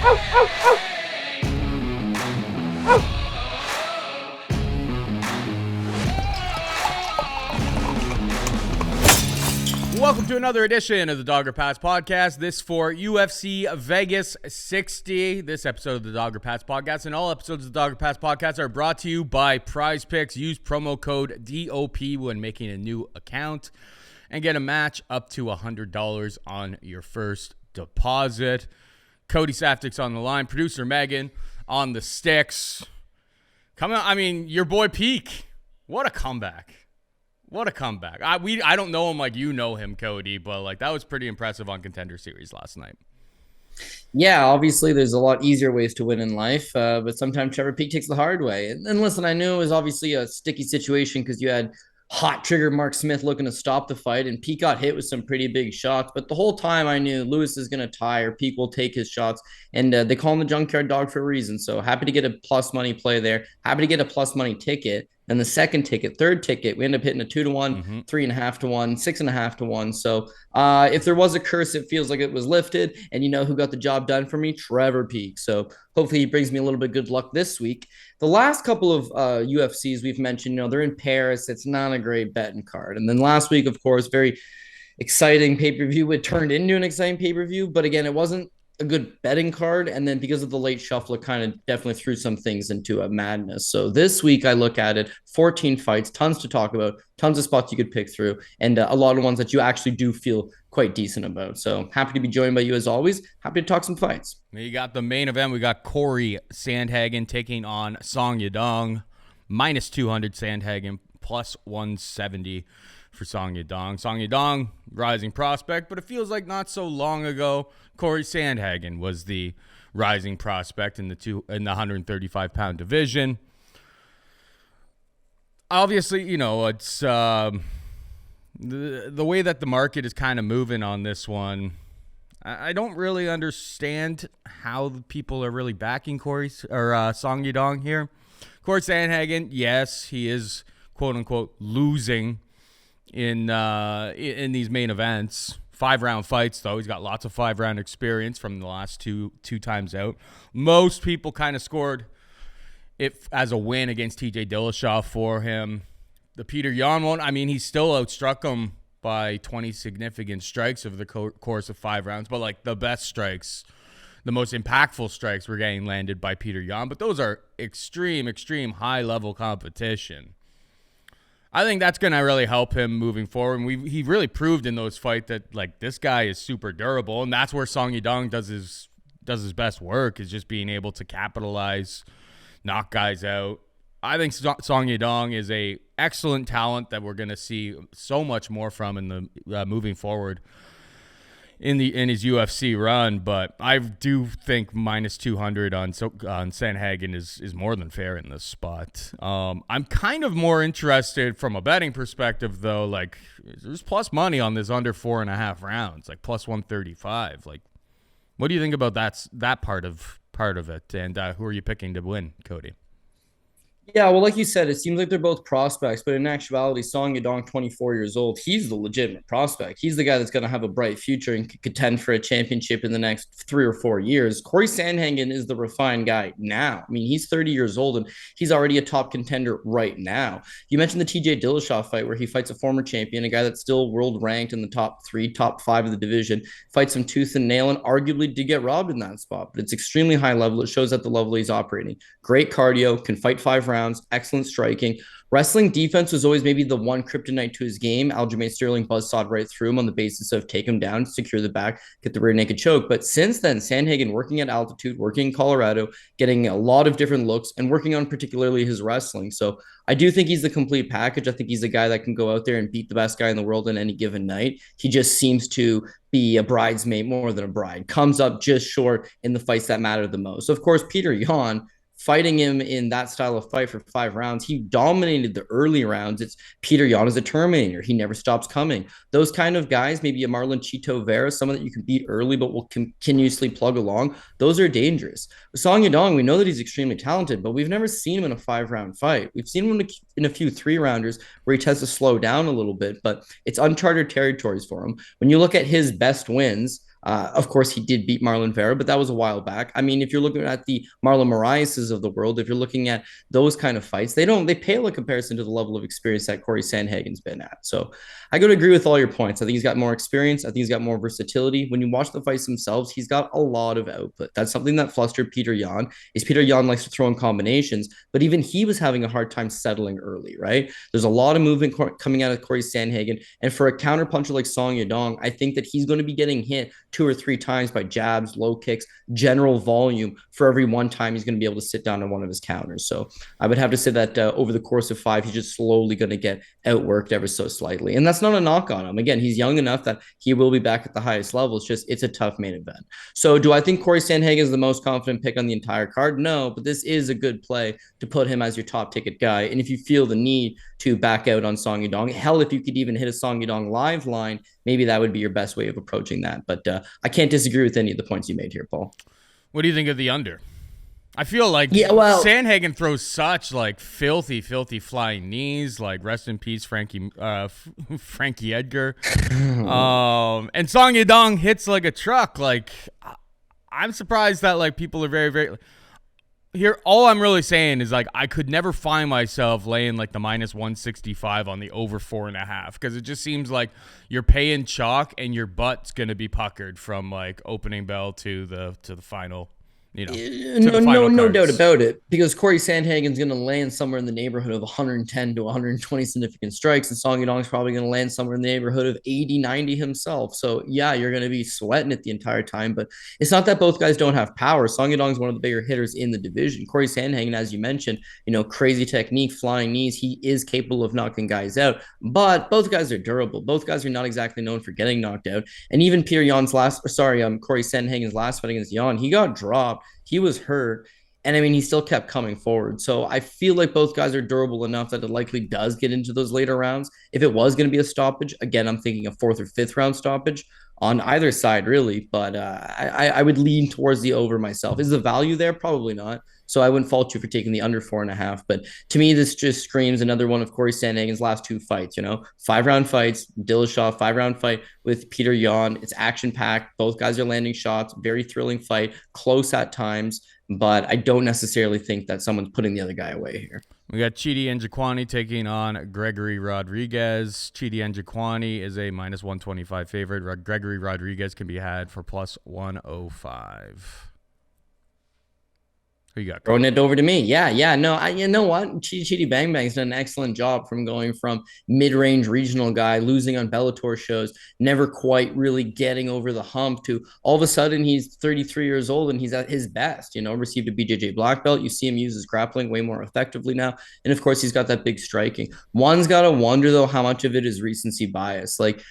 Welcome to another edition of the Dogger Pass Podcast. This for UFC Vegas 60. This episode of the Dogger Pass Podcast and all episodes of the Dogger Pass Podcast are brought to you by Prize Picks. Use promo code DOP when making a new account and get a match up to $100 on your first deposit. Cody Saftic's on the line. Producer Megan on the sticks. Your boy Peak. What a comeback. What a comeback. I don't know him like you know him, Cody, but that was pretty impressive on Contender Series last night. Yeah, obviously there's a lot easier ways to win in life, but sometimes Trevor Peak takes the hard way. And listen, I knew it was obviously a sticky situation because you had hot trigger Mark Smith looking to stop the fight, and Peak got hit with some pretty big shots. But the whole time I knew Lewis is going to tie or Peak will take his shots, and they call him the junkyard dog for a reason. So happy to get a plus money play there. Happy to get a plus money ticket. And the second ticket, third ticket, we end up hitting a 2-1, 3.5 to 1, 6.5 to 1. So if there was a curse, it feels like it was lifted. And you know who got the job done for me? Trevor Peak. So hopefully he brings me a little bit of good luck this week. The last couple of UFCs we've mentioned, they're in Paris. It's not a great betting card. And then last week, of course, very exciting pay-per-view. It turned into an exciting pay-per-view. But again, it wasn't a good betting card, and then because of the late shuffle, it kind of definitely threw some things into a madness. So this week I look at it, 14 fights, tons to talk about, tons of spots you could pick through, and a lot of ones that you actually do feel quite decent about. So happy to be joined by you as always. Happy to talk some fights. We got the main event. We got Cory Sandhagen taking on Yadong, minus 200 Sandhagen, plus 170 for Yadong. Yadong, rising prospect, but it feels like not so long ago, Cory Sandhagen was the rising prospect in the 135-pound division. Obviously, it's the way that the market is kind of moving on this one. I don't really understand how people are really backing Yadong here. Cory Sandhagen, yes, he is quote unquote losing in these main events. 5-round fights, though. He's got lots of 5-round experience from the last two times out. Most people kind of scored it as a win against TJ Dillashaw for him. The Peter Yan one, he still outstruck him by 20 significant strikes over the course of 5 rounds. But, the best strikes, the most impactful strikes were getting landed by Peter Yan. But those are extreme high-level competition. I think that's going to really help him moving forward. And he really proved in those fights that this guy is super durable, and that's where Yadong does his best work, is just being able to capitalize, knock guys out. I think Yadong is a excellent talent that we're going to see so much more from in the moving forward in his UFC run, but I do think minus 200 on Sandhagen is more than fair in this spot. I'm kind of more interested from a betting perspective, though. There's plus money on this under 4.5 rounds, plus 135. What do you think about that part of it? And who are you picking to win, Cody? Yeah, well, like you said, it seems like they're both prospects, but in actuality, Yadong, 24 years old, he's the legitimate prospect. He's the guy that's going to have a bright future and could contend for a championship in the next 3 or 4 years. Cory Sandhagen is the refined guy now. he's 30 years old, and he's already a top contender right now. You mentioned the TJ Dillashaw fight where he fights a former champion, a guy that's still world ranked in the top 3, top 5 of the division, fights him tooth and nail, and arguably did get robbed in that spot. But it's extremely high level. It shows at the level he's operating. Great cardio, can fight 5 rounds. Excellent striking. Wrestling defense was always maybe the one kryptonite to his game. Aljamain Sterling buzzsawed right through him on the basis of take him down, secure the back, get the rear naked choke. But since then, Sandhagen working at altitude, working in Colorado, getting a lot of different looks and working on particularly his wrestling. So I do think he's the complete package. I think he's a guy that can go out there and beat the best guy in the world on any given night. He just seems to be a bridesmaid more than a bride. Comes up just short in the fights that matter the most. So of course, Peter Yan, fighting him in that style of fight for 5 rounds, he dominated the early rounds. It's Peter Yan is a Terminator. He never stops coming. Those kind of guys, maybe a Marlon Chito Vera, someone that you can beat early but will continuously plug along, those are dangerous. With Yadong, we know that he's extremely talented, but we've never seen him in a 5-round fight. We've seen him in a few 3-rounders where he tends to slow down a little bit, but it's uncharted territories for him. When you look at his best wins, Of course, he did beat Marlon Vera, but that was a while back. I mean, if you're looking at the Marlon Moraeses of the world, if you're looking at those kind of fights, they pale in comparison to the level of experience that Cory Sandhagen's been at. So I gotta agree with all your points. I think he's got more experience. I think he's got more versatility. When you watch the fights themselves, he's got a lot of output. That's something that flustered Peter Yan. Is Peter Yan likes to throw in combinations, but even he was having a hard time settling early, right? There's a lot of movement coming out of Cory Sandhagen. And for a counterpuncher like Song Yadong, I think that he's going to be getting hit 2 or 3 times by jabs, low kicks, general volume for every one time he's going to be able to sit down on one of his counters. So I would have to say that over the course of 5, he's just slowly going to get outworked ever so slightly. And that's not a knock on him. Again, he's young enough that he will be back at the highest level. It's a tough main event. So do I think Cory Sandhagen is the most confident pick on the entire card? No, but this is a good play to put him as your top ticket guy. And if you feel the need to back out on Song Yadong, hell, if you could even hit a Song Yadong live line, maybe that would be your best way of approaching that. But I can't disagree with any of the points you made here, Paul. What do you think of the under? I feel like Sandhagen throws such like filthy flying knees. Like rest in peace, Frankie Edgar. And Song Yadong hits like a truck. Like I'm surprised that like people are very here. All I'm really saying is like I could never find myself laying like the minus 165 on the over 4.5 because it just seems like you're paying chalk and your butt's gonna be puckered from like opening bell to the final. No doubt about it. Because Cory Sandhagen's going to land somewhere in the neighborhood of 110 to 120 significant strikes, and Song Yadong's probably going to land somewhere in the neighborhood of 80, 90 himself. So yeah, you're going to be sweating it the entire time. But it's not that both guys don't have power. Song Yadong's one of the bigger hitters in the division. Cory Sandhagen, as you mentioned, crazy technique, flying knees. He is capable of knocking guys out. But both guys are durable. Both guys are not exactly known for getting knocked out. And even Cory Sandhagen's last fight against Yan, he got dropped. He was hurt. And I mean, he still kept coming forward. So I feel like both guys are durable enough that it likely does get into those later rounds. If it was going to be a stoppage, again, I'm thinking a 4th or 5th round stoppage on either side, really. But I would lean towards the over myself. Is the value there? Probably not. So I wouldn't fault you for taking the under 4.5. But to me, this just screams another one of Cory Sandhagen's last 2 fights. 5-round fights, Dillashaw, 5-round fight with Peter Yan. It's action-packed. Both guys are landing shots. Very thrilling fight. Close at times. But I don't necessarily think that someone's putting the other guy away here. We got Chidi Njokuani taking on Gregory Rodrigues. Chidi Njokuani is a minus 125 favorite. Gregory Rodrigues can be had for plus 105. Who you got? Throwing it over to me. Yeah. No, you know what? Chidi Bang Bang's done an excellent job from going from mid-range regional guy, losing on Bellator shows, never quite really getting over the hump to all of a sudden he's 33 years old and he's at his best, received a BJJ black belt. You see him use his grappling way more effectively now. And of course, he's got that big striking. One's got to wonder, though, how much of it is recency bias. Like,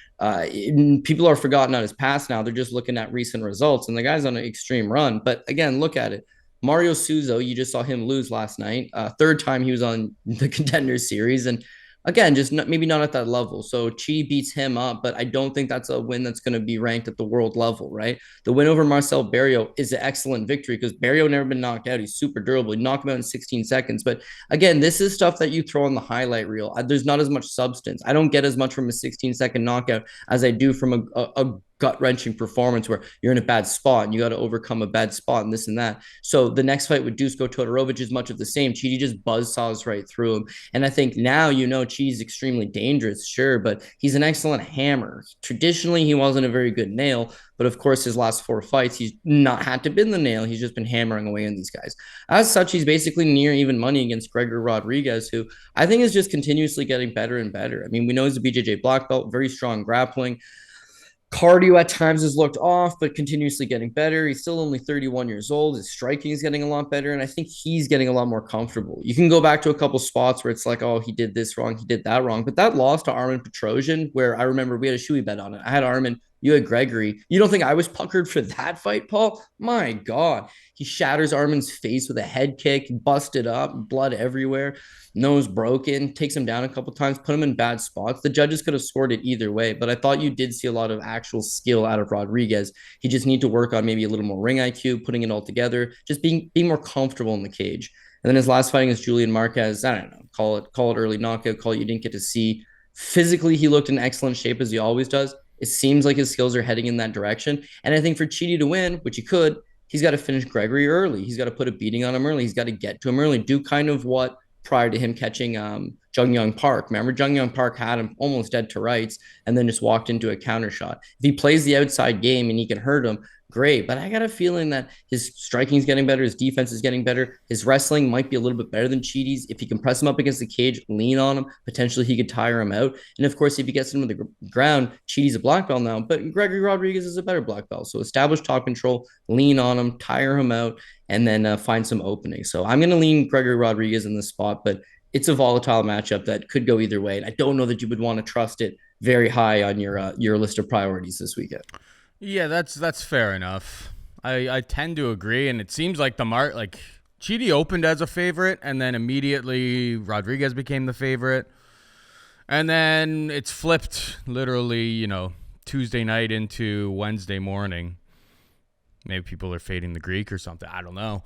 people are forgotten on his past now. They're just looking at recent results, and the guy's on an extreme run. But again, look at it. Mario Souza, you just saw him lose last night. 3rd time he was on the Contender Series. And again, just maybe not at that level. So Chidi beats him up, but I don't think that's a win that's going to be ranked at the world level, right? The win over Marcel Barrio is an excellent victory because Barrio never been knocked out. He's super durable. He knocked him out in 16 seconds. But again, this is stuff that you throw on the highlight reel. There's not as much substance. I don't get as much from a 16-second knockout as I do from a gut-wrenching performance where you're in a bad spot and you got to overcome a bad spot and this and that. So the next fight with Dusko Todorovic is much of the same. Chidi just buzzsaws right through him. And I think now, Chidi's extremely dangerous, sure, but he's an excellent hammer. Traditionally, he wasn't a very good nail, but of course, his last 4 fights, he's not had to bend the nail. He's just been hammering away on these guys. As such, he's basically near even money against Gregory Rodrigues, who I think is just continuously getting better and better. I mean, we know he's a BJJ black belt, very strong grappling. Cardio at times has looked off, but continuously getting better. He's still only 31 years old. His striking is getting a lot better, and I think he's getting a lot more comfortable. You can go back to a couple spots where it's like, oh, he did this wrong, he did that wrong. But that loss to Armen Petrosian, where I remember we had a shoey bet on it. I had Armen, you had Gregory. You don't think I was puckered for that fight, Paul? My God. He shatters Armen's face with a head kick, busted up, blood everywhere, nose broken, takes him down a couple times, put him in bad spots. The judges could have scored it either way, but I thought you did see a lot of actual skill out of Rodrigues. He just need to work on maybe a little more ring IQ, putting it all together, just being more comfortable in the cage. And then his last fight against Julian Marquez, I don't know, call it early knockout, call it you didn't get to see. Physically, he looked in excellent shape as he always does. It seems like his skills are heading in that direction. And I think for Chidi to win, which he could, he's got to finish Gregory early. He's got to put a beating on him early. He's got to get to him early. Do kind of what prior to him catching Jung Young Park. Remember, Jung Young Park had him almost dead to rights and then just walked into a counter shot. If he plays the outside game and he can hurt him, great. But I got a feeling that his striking is getting better, his defense is getting better, his wrestling might be a little bit better than Chidi's. If he can press him up against the cage, lean on him, potentially he could tire him out. And of course, if he gets him to the ground, Chidi's a black belt now, but Gregory Rodrigues is a better black belt. So establish top control, lean on him, tire him out, and then find some openings. So I'm going to lean Gregory Rodrigues in this spot, but it's a volatile matchup that could go either way. And I don't know that you would want to trust it very high on your list of priorities this weekend. Yeah, that's fair enough. I tend to agree, and it seems like Chidi opened as a favorite, and then immediately Rodrigues became the favorite, and then it's flipped literally, Tuesday night into Wednesday morning. Maybe people are fading the Greek or something. I don't know.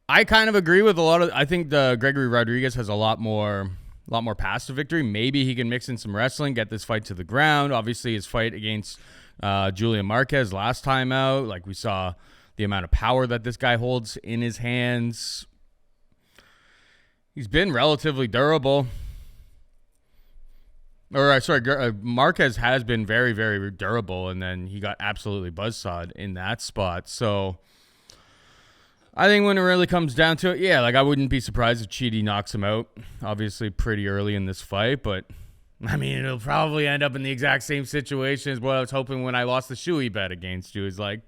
I kind of agree with a lot of. I think the Gregory Rodrigues has a lot more paths to victory. Maybe he can mix in some wrestling, get this fight to the ground. Obviously, his fight against Julian Marquez last time out, like we saw the amount of power that this guy holds in his hands. He's been relatively durable. Marquez has been very, very durable, and then he got absolutely buzzsawed in that spot. So I think when it really comes down to it, I wouldn't be surprised if Chidi knocks him out, obviously pretty early in this fight, but I mean, it'll probably end up in the exact same situation as what I was hoping when I lost the Shui bet against you. Is like,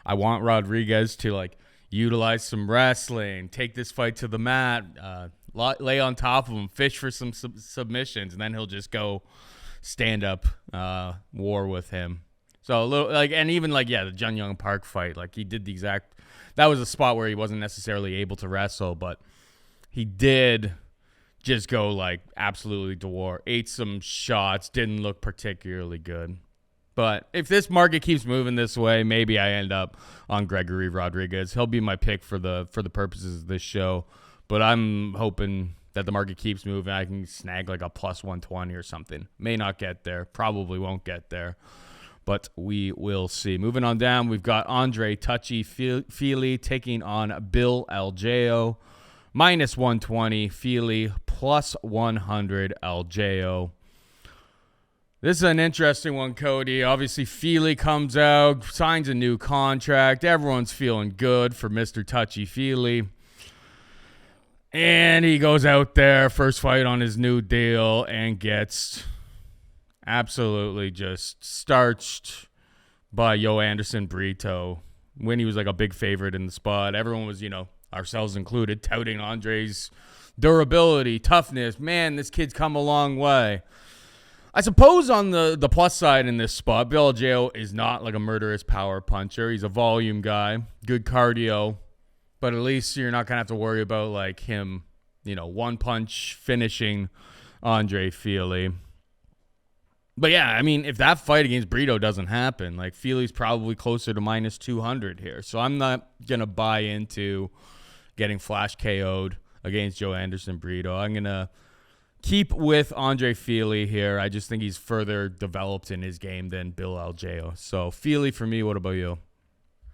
I want Rodrigues to utilize some wrestling, take this fight to the mat, lay on top of him, fish for some submissions, and then he'll just go stand up war with him. So a little and even the Jun Young Park fight, he did the exact. That was a spot where he wasn't necessarily able to wrestle, but he did just go absolutely to war. Ate some shots, didn't look particularly good. But if this market keeps moving this way, maybe I end up on Gregory Rodrigues. He'll be my pick for the purposes of this show. But I'm hoping that the market keeps moving. I can snag a plus 120 or something. May not get there. Probably won't get there. But we will see. Moving on down, we've got Andre Touchy Fili taking on Bill Algeo. Minus 120, Fili plus 100, Algeo. This is an interesting one, Cody. Obviously, Fili comes out, signs a new contract. Everyone's feeling good for Mr. Touchy Fili. And he goes out there, first fight on his new deal, and gets absolutely just starched by Joanderson Brito when he was a big favorite in the spot. Everyone was, ourselves included, touting Andre's durability, toughness. Man, this kid's come a long way. I suppose on the plus side in this spot, Bill Algeo is not a murderous power puncher. He's a volume guy, good cardio, but at least you're not going to have to worry about him, one punch finishing Andre Fili. But yeah, I mean, if that fight against Brito doesn't happen, Fili's probably closer to minus 200 here. So I'm not going to buy into getting flash KO'd against Joanderson Brito. I'm going to keep with Andre Fili here. I just think he's further developed in his game than Bill Algeo. So Fili for me. What about you?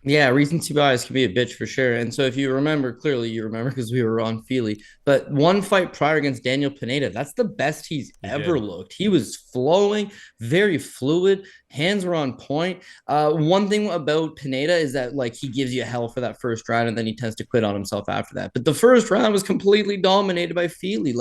Yeah, recency bias can be a bitch for sure. And so if you remember, clearly you remember because we were on Fili, but one fight prior against Daniel Pineda, that's the best he's ever looked. He was flowing, very fluid. Hands were on point. One thing about Pineda is that he gives you hell for that first round and then he tends to quit on himself after that. But the first round was completely dominated by Fili.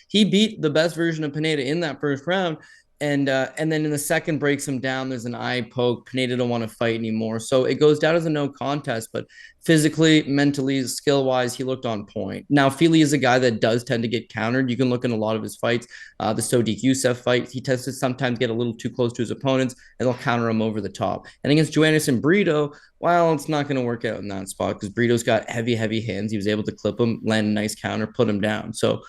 He beat the best version of Pineda in that first round. And then in the second breaks him down. There's an eye poke. Pineda don't want to fight anymore. So it goes down as a no contest. But physically, mentally, skill-wise, he looked on point. Now, Fili is a guy that does tend to get countered. You can look in a lot of his fights. The Sodiq Youssef fight, he tends to sometimes get a little too close to his opponents, and they'll counter him over the top. And against Joanderson Brito, well, it's not going to work out in that spot because Brito's got heavy, heavy hands. He was able to clip him, land a nice counter, put him down. So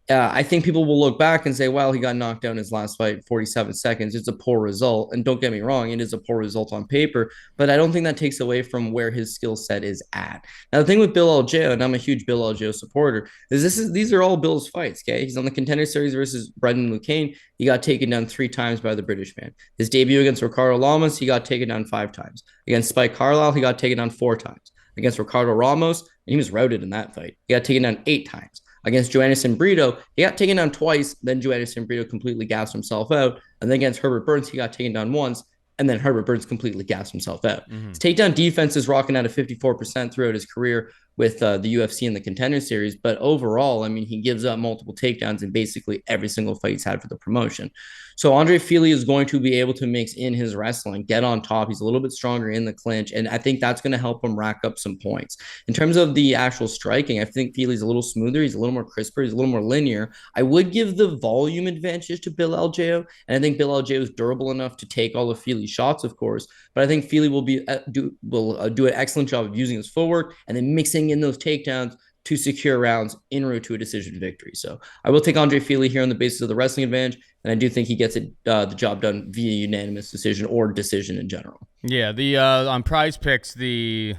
I think people will look back and say, well, he got knocked down in his last fight, 47 seconds. It's a poor result. And don't get me wrong, it is a poor result on paper, but I don't think that takes away from where his skill set is at. Now, the thing with Bill Algeo, and I'm a huge Bill Algeo supporter, is these are all Bill's fights, okay? He's on the Contender Series versus Brendan Lucane. He got taken down 3 times by the British man. His debut against Ricardo Lamas, he got taken down 5 times. Against Spike Carlisle, he got taken down 4 times. Against Ricardo Ramos, and he was routed in that fight. He got taken down 8 times. Against Joannis Brito, he got taken down twice. Then Joannis Brito completely gassed himself out. And then against Herbert Burns, he got taken down once. And then Herbert Burns completely gassed himself out. His takedown defense is rocking out at 54% throughout his career with the UFC and the Contender Series. But overall, I mean, he gives up multiple takedowns in basically every single fight he's had for the promotion. So Andre Fili is going to be able to mix in his wrestling, get on top. He's a little bit stronger in the clinch, and I think that's going to help him rack up some points. In terms of the actual striking, I think Fili's a little smoother. He's a little more crisper. He's a little more linear. I would give the volume advantage to Bill Algeo, and I think Bill Algeo is durable enough to take all of Fili's shots, of course. But I think Fili will do an excellent job of using his footwork and then mixing in those takedowns to secure rounds en route to a decision victory. So I will take Andre Fili here on the basis of the wrestling advantage, and I do think he gets the job done via unanimous decision or decision in general. Yeah, the on Prize Picks, the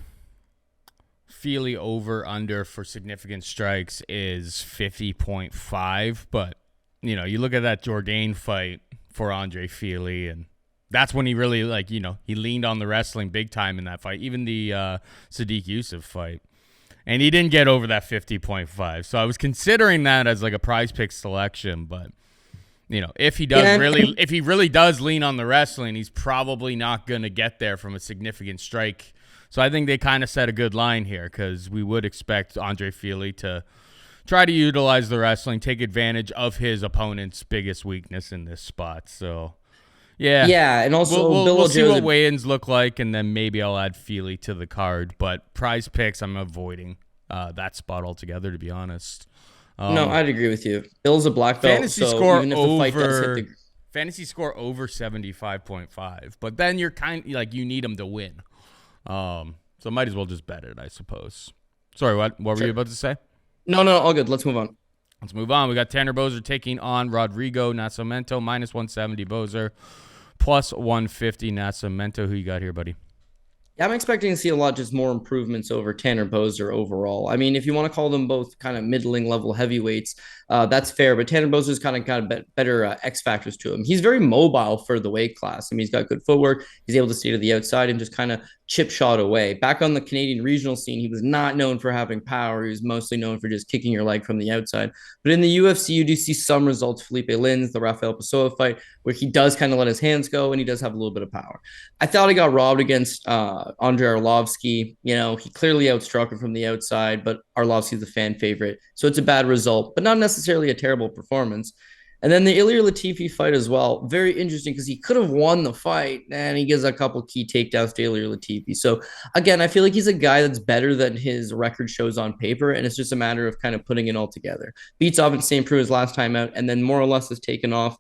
Fili over under for significant strikes is 50.5, but you look at that Jourdain fight for Andre Fili, and that's when he really he leaned on the wrestling big time in that fight. Even the Sadiq Yusuf fight. And he didn't get over that 50.5. So I was considering that as like a Prize Pick selection, but if he really does lean on the wrestling, he's probably not going to get there from a significant strike. So I think they kind of set a good line here, because we would expect Andre Fili to try to utilize the wrestling, take advantage of his opponent's biggest weakness in this spot. So yeah, and also we'll see what weigh-ins look like, and then maybe I'll add Fili to the card. But Prize Picks, I'm avoiding that spot altogether, to be honest. No, I'd agree with you. Bill's a black belt, fantasy so score even if the fight does hit fantasy score over 75.5, but then you're you need him to win. So might as well just bet it, I suppose. Sorry, what were you about to say? No, all good. Let's move on. We got Tanner Boser taking on Rodrigo. Nascimento minus 170 Boser, plus 150 Nascimento. Who you got here, buddy? Yeah, I'm expecting to see a lot just more improvements over Tanner Boser overall. I mean, if you want to call them both kind of middling level heavyweights, that's fair. But Tanner Boser's kind of got better X factors to him. He's very mobile for the weight class. I mean, he's got good footwork. He's able to stay to the outside and just kind of chip shot away. Back on the Canadian regional scene, he was not known for having power. He was mostly known for just kicking your leg from the outside. But in the UFC, you do see some results. Felipe Lins, the Rafael Pessoa fight, where he does kind of let his hands go and he does have a little bit of power. I thought he got robbed against Andrei Arlovski. He clearly outstruck him from the outside, but Arlovski's a fan favorite. So it's a bad result, but not necessarily a terrible performance. And then the Ilir Latifi fight as well. Very interesting, because he could have won the fight, and he gives a couple key takedowns to Ilir Latifi. So again, I feel like he's a guy that's better than his record shows on paper, and it's just a matter of kind of putting it all together. Beats Ovid St. Preux his last time out, and then more or less has taken off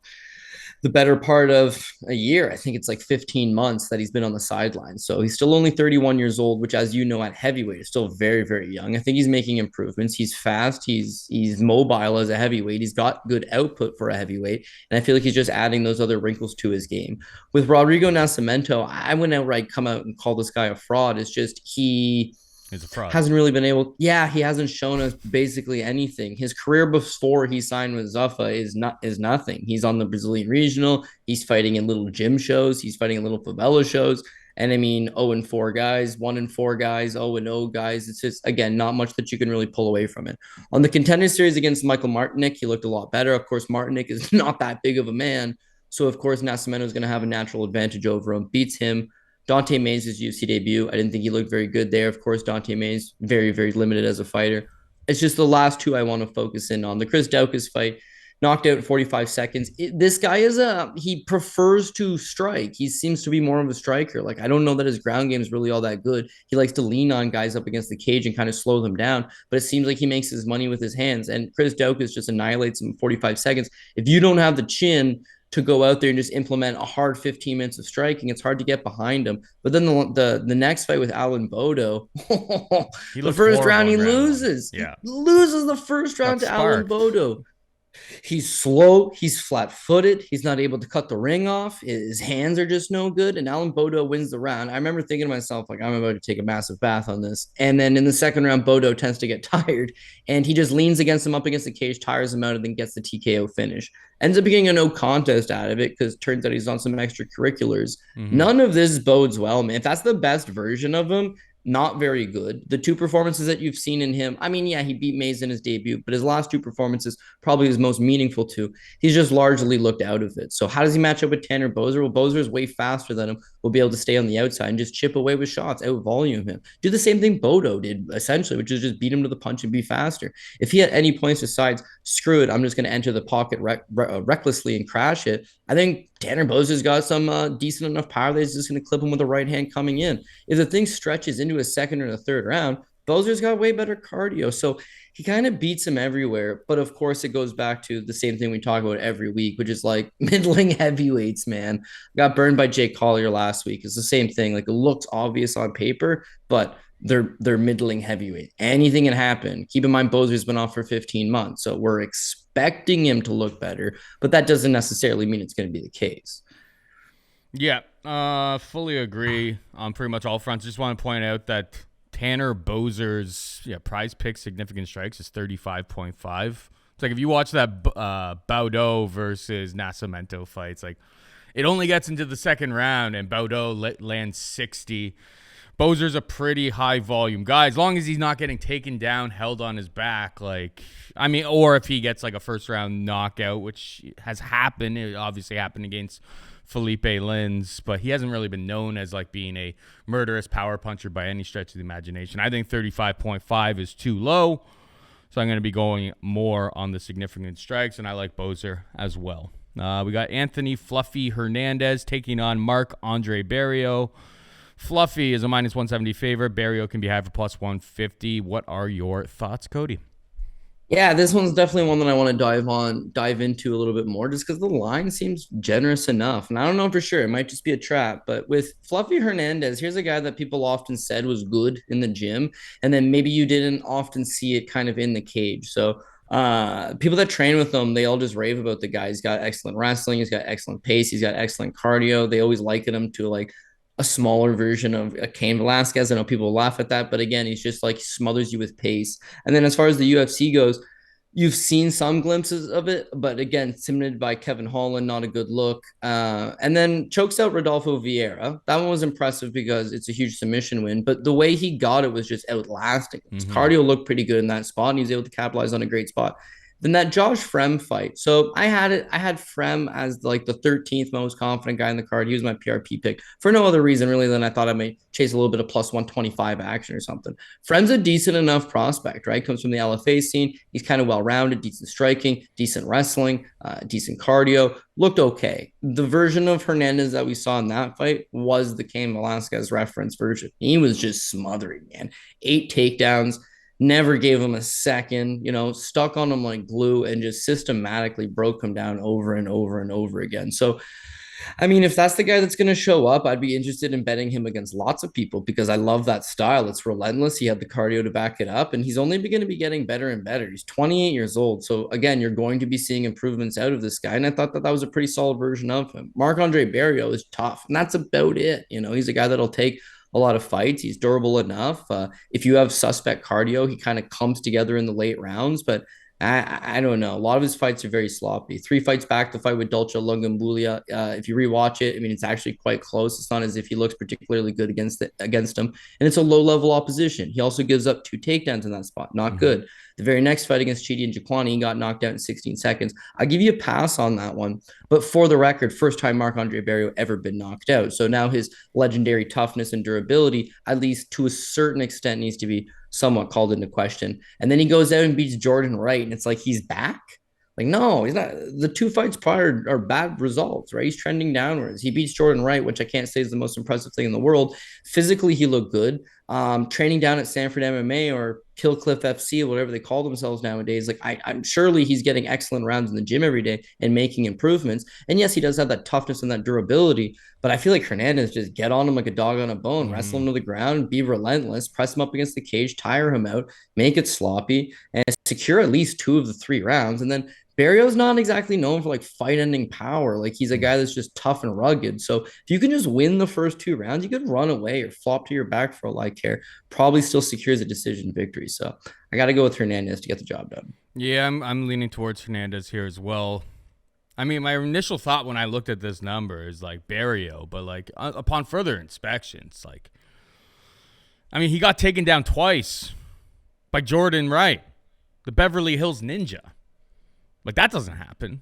the better part of a year. I think it's like 15 months that he's been on the sidelines. So he's still only 31 years old, which, as you know, at heavyweight is still very, very young. I think he's making improvements. He's fast. He's mobile as a heavyweight. He's got good output for a heavyweight. And I feel like he's just adding those other wrinkles to his game. With Rodrigo Nascimento, I wouldn't outright come out and call this guy a fraud. It's just he's a fraud. Hasn't really been able. Yeah, he hasn't shown us basically anything. His career before he signed with Zuffa is nothing. He's on the Brazilian regional. He's fighting in little gym shows. He's fighting in little favela shows. And I mean, 0-4 guys, 1-4 guys, 0-0 guys. It's just, again, not much that you can really pull away from it. On the Contender Series against Michael Martinic, he looked a lot better. Of course, Martinic is not that big of a man. So, of course, Nascimento is going to have a natural advantage over him. Beats him. Dante Mays' UFC debut. I didn't think he looked very good there. Of course, Dante Mays, very, very limited as a fighter. It's just the last two I want to focus in on. The Chris Daukaus fight, knocked out in 45 seconds. This guy he prefers to strike. He seems to be more of a striker. Like, I don't know that his ground game is really all that good. He likes to lean on guys up against the cage and kind of slow them down, but it seems like he makes his money with his hands. And Chris Daukaus just annihilates him in 45 seconds. If you don't have the chin to go out there and just implement a hard 15 minutes of striking, it's hard to get behind him. But then the next fight with Alan Bodo, the first round he loses. Yeah. He loses the first round to Alan Bodo. He's slow. He's flat-footed. He's not able to cut the ring off. His hands are just no good. And Alan Bodo wins the round. I remember thinking to myself, like, I'm about to take a massive bath on this. And then in the second round, Bodo tends to get tired, and he just leans against him up against the cage, tires him out, and then gets the TKO finish. Ends up getting a no contest out of it because it turns out he's on some extracurriculars. Mm-hmm. None of this bodes well, man. If that's the best version of him, not very good. The two performances that you've seen in him, I mean, yeah, he beat Mays in his debut, but his last two performances, probably his most meaningful two, he's just largely looked out of it. So how does he match up with Tanner Boser? Well, Boser is way faster than him, will be able to stay on the outside and just chip away with shots, out volume him. Do the same thing Bodo did, essentially, which is just beat him to the punch and be faster. If he had any points decides, screw it, I'm just going to enter the pocket recklessly and crash it, I think Tanner Boser's got some decent enough power that he's just going to clip him with the right hand coming in. If the thing stretches into a second or a third round, Boser's got way better cardio. So he kind of beats him everywhere. But of course, it goes back to the same thing we talk about every week, which is like middling heavyweights, man. Got burned by Jake Collier last week. It's the same thing. Like, it looks obvious on paper, but they're middling heavyweight. Anything can happen. Keep in mind, Boser's been off for 15 months. So we're expecting him to look better, but that doesn't necessarily mean it's going to be the case. Yeah, fully agree on pretty much all fronts. Just want to point out that Tanner Boser's prize pick significant strikes is 35.5. It's like if you watch that Baudo versus Nascimento fight, it's like it only gets into the second round and Baudo lands 60. Boser's a pretty high volume guy. As long as he's not getting taken down, held on his back, or if he gets like a first round knockout, which has happened. It obviously happened against Felipe Lins, but he hasn't really been known as like being a murderous power puncher by any stretch of the imagination. I think 35.5 is too low, so I'm going to be going more on the significant strikes, and I like Boser as well. We got Anthony Fluffy Hernandez taking on Marc-Andre Barrio. Fluffy is a minus 170 favorite. Barrio can be had for plus 150. What are your thoughts, Cody? Yeah, this one's definitely one that I want to dive into a little bit more just because the line seems generous enough. And I don't know for sure. It might just be a trap. But with Fluffy Hernandez, here's a guy that people often said was good in the gym. And then maybe you didn't often see it kind of in the cage. So people that train with him, they all just rave about the guy. He's got excellent wrestling. He's got excellent pace. He's got excellent cardio. They always liken him to like a smaller version of a Cain Velasquez. I know people laugh at that, but again, he's just like smothers you with pace. And then as far as the UFC goes, you've seen some glimpses of it, but again, submitted by Kevin Holland, not a good look. And then chokes out Rodolfo Vieira. That one was impressive because it's a huge submission win, but the way he got it was just outlasting. His cardio looked pretty good in that spot, and he was able to capitalize on a great spot. Then that Josh Frem fight. So I had Frem as like the 13th most confident guy in the card. He was my PRP pick for no other reason really than I thought I may chase a little bit of plus 125 action or something. Frem's a decent enough prospect, right? Comes from the LFA scene. He's kind of well-rounded, decent striking, decent wrestling, decent cardio. Looked okay. The version of Hernandez that we saw in that fight was the Cain Velasquez reference version. He was just smothering, man. 8 takedowns, never gave him a second, stuck on him like glue and just systematically broke him down over and over and over again. So, I mean, if that's the guy that's going to show up, I'd be interested in betting him against lots of people because I love that style. It's relentless. He had the cardio to back it up, and he's only going to be getting better and better. He's 28 years old. So, again, you're going to be seeing improvements out of this guy. And I thought that was a pretty solid version of him. Marc-Andre Barrio is tough, and that's about it. He's a guy that'll take a lot of fights. He's durable enough. If you have suspect cardio, he kind of comes together in the late rounds, but I don't know. A lot of his fights are very sloppy. 3 fights back, the fight with Dolce Lungambulia. If you rewatch it, I mean, it's actually quite close. It's not as if he looks particularly good against him. And it's a low-level opposition. He also gives up 2 takedowns in that spot. Not good. The very next fight against Chidi and Njokuani, he got knocked out in 16 seconds. I give you a pass on that one. But for the record, first time Marc-Andre Barrio ever been knocked out. So now his legendary toughness and durability, at least to a certain extent, needs to be somewhat called into question. And then he goes out and beats Jordan Wright, and it's like he's back. Like, no, he's not. The 2 fights prior are bad results, right? He's trending downwards. He beats Jordan Wright, which I can't say is the most impressive thing in the world. Physically, he looked good. Training down at Sanford MMA or Killcliff FC, whatever they call themselves nowadays. Like, I'm surely he's getting excellent rounds in the gym every day and making improvements. And yes, he does have that toughness and that durability, but I feel like Hernandez just get on him like a dog on a bone, wrestle him to the ground, be relentless, press him up against the cage, tire him out, make it sloppy, and secure at least 2 of the 3 rounds, and then Barrio's not exactly known for like fight-ending power. Like he's a guy that's just tough and rugged. So if you can just win the first 2 rounds, you could run away or flop to your back for a light care. Probably still secures a decision victory. So I got to go with Hernandez to get the job done. Yeah, I'm leaning towards Hernandez here as well. I mean, my initial thought when I looked at this number is like Barrio, but like upon further inspection, it's like, I mean, he got taken down twice by Jordan Wright, the Beverly Hills Ninja. Like that doesn't happen.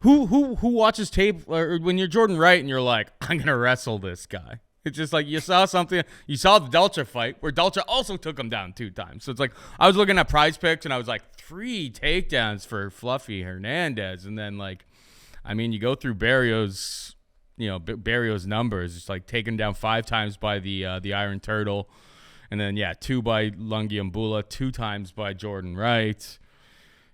Who watches tape or when you're Jordan Wright and you're like, I'm gonna wrestle this guy? It's just like you saw something. You saw the Delta fight where Delta also took him down 2 times. So it's like I was looking at Prize Picks and I was like 3 takedowns for Fluffy Hernandez, and then like, I mean, you go through Barrios numbers. It's like taken down 5 times by the Iron Turtle, and then 2 by Lungiambula, 2 times by Jordan Wright.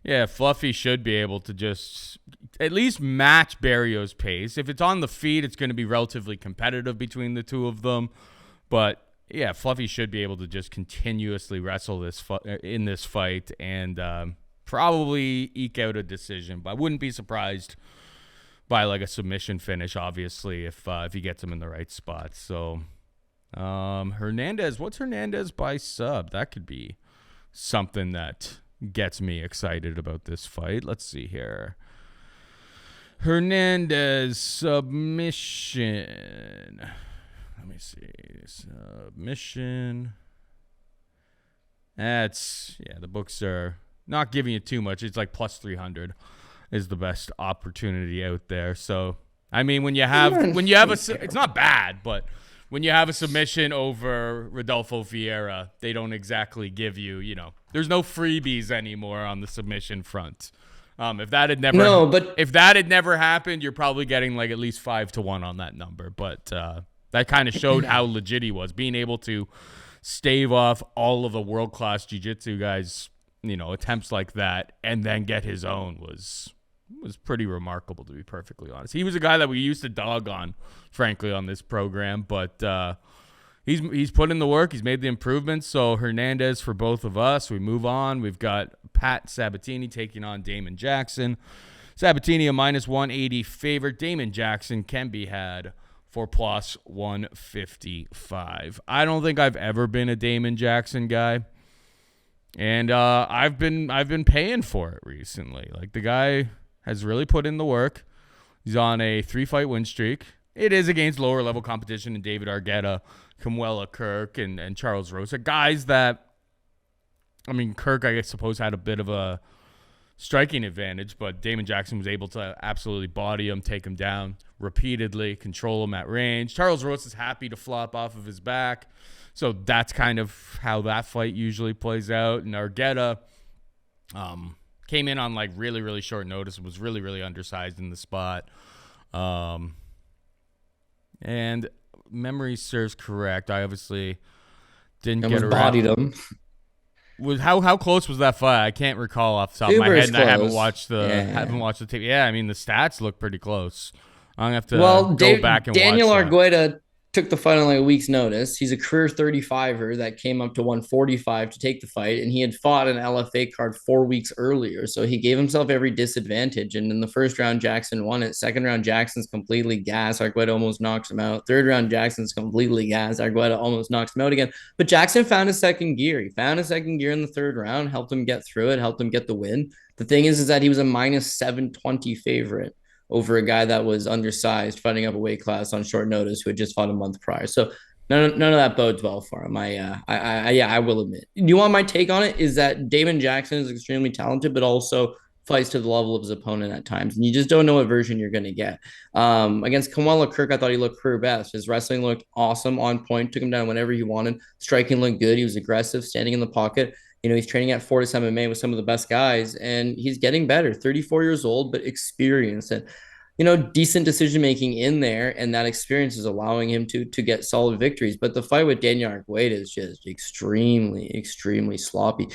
Yeah, Fluffy should be able to just at least match Barrios' pace. If it's on the feet, it's going to be relatively competitive between the two of them. But yeah, Fluffy should be able to just continuously wrestle in this fight and probably eke out a decision. But I wouldn't be surprised by like a submission finish, obviously, if he gets him in the right spot. So Hernandez, what's Hernandez by sub? That could be something that gets me excited about this fight. Let's see here. Hernandez submission. Let me see. Submission. The books are not giving you too much. It's like plus 300 is the best opportunity out there. So, I mean, when you have it's not bad, but when you have a submission over Rodolfo Vieira, they don't exactly give you, there's no freebies anymore on the submission front. If that had never happened, you're probably getting like at least 5-1 on that number. But that kind of showed how legit he was, being able to stave off all of the world-class jiu-jitsu guys, attempts like that, and then get his own was pretty remarkable, to be perfectly honest. He was a guy that we used to dog on, frankly, on this program, but he's put in the work. He's made the improvements. So Hernandez for both of us. We move on. We've got Pat Sabatini taking on Damon Jackson. Sabatini a minus 180 favorite. Damon Jackson can be had for plus 155. I don't think I've ever been a Damon Jackson guy, and I've been paying for it recently. Like the guy has really put in the work. He's on a 3-fight win streak. It is against lower level competition in David Argueta, Kamuela Kirk, and Charles Rosa. Guys that, I mean, Kirk, I suppose, had a bit of a striking advantage, but Damon Jackson was able to absolutely body him, take him down repeatedly, control him at range. Charles Rosa's happy to flop off of his back. So that's kind of how that fight usually plays out. And Argueta, came in on like really, really short notice and was really, really undersized in the spot. And memory serves correct. I obviously didn't get around. Bodied him. How close was that fight? I can't recall off the top of my head, and I haven't watched the tape. Yeah, I mean the stats look pretty close. I'm gonna have to go back and Daniel watch that. Argueta took the fight on like a week's notice. He's a career 35er that came up to 145 to take the fight, and he had fought an LFA card 4 weeks earlier. So he gave himself every disadvantage. And in the first round, Jackson won it. Second round, Jackson's completely gassed. Argueta almost knocks him out. Third round, Jackson's completely gassed. Argueta almost knocks him out again. But Jackson found a second gear. He found a second gear in the third round, helped him get through it, helped him get the win. The thing is that he was a minus 720 favorite over a guy that was undersized, fighting up a weight class on short notice, who had just fought a month prior. So none of that bodes well for him. I will admit. You want my take on it? Is that Damon Jackson is extremely talented, but also fights to the level of his opponent at times, and you just don't know what version you're going to get. Against Kamuela Kirk, I thought he looked career best. His wrestling looked awesome, on point, took him down whenever he wanted. Striking looked good. He was aggressive, standing in the pocket. He's training at Fortis MMA with some of the best guys, and he's getting better. 34 years old, but experienced, and decent decision-making in there, and that experience is allowing him to get solid victories. But the fight with Daniel Argueta is just extremely, extremely sloppy.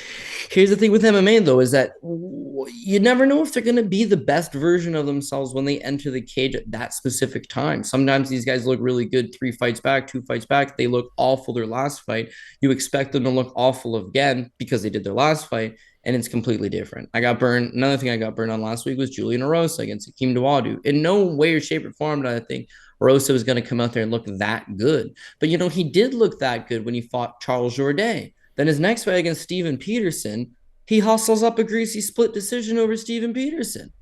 Here's the thing with MMA, though, is that you never know if they're going to be the best version of themselves when they enter the cage at that specific time. Sometimes these guys look really good 3 fights back, 2 fights back. They look awful their last fight. You expect them to look awful again because they did their last fight. and it's completely different. I got burned. Another thing I got burned on last week was Julian Erosa against Hakeem Dawodu. In no way or shape or form did I think Erosa was going to come out there and look that good. But, he did look that good when he fought Charles Jourdain. Then his next fight against Steven Peterson, he hustles up a greasy split decision over Steven Peterson.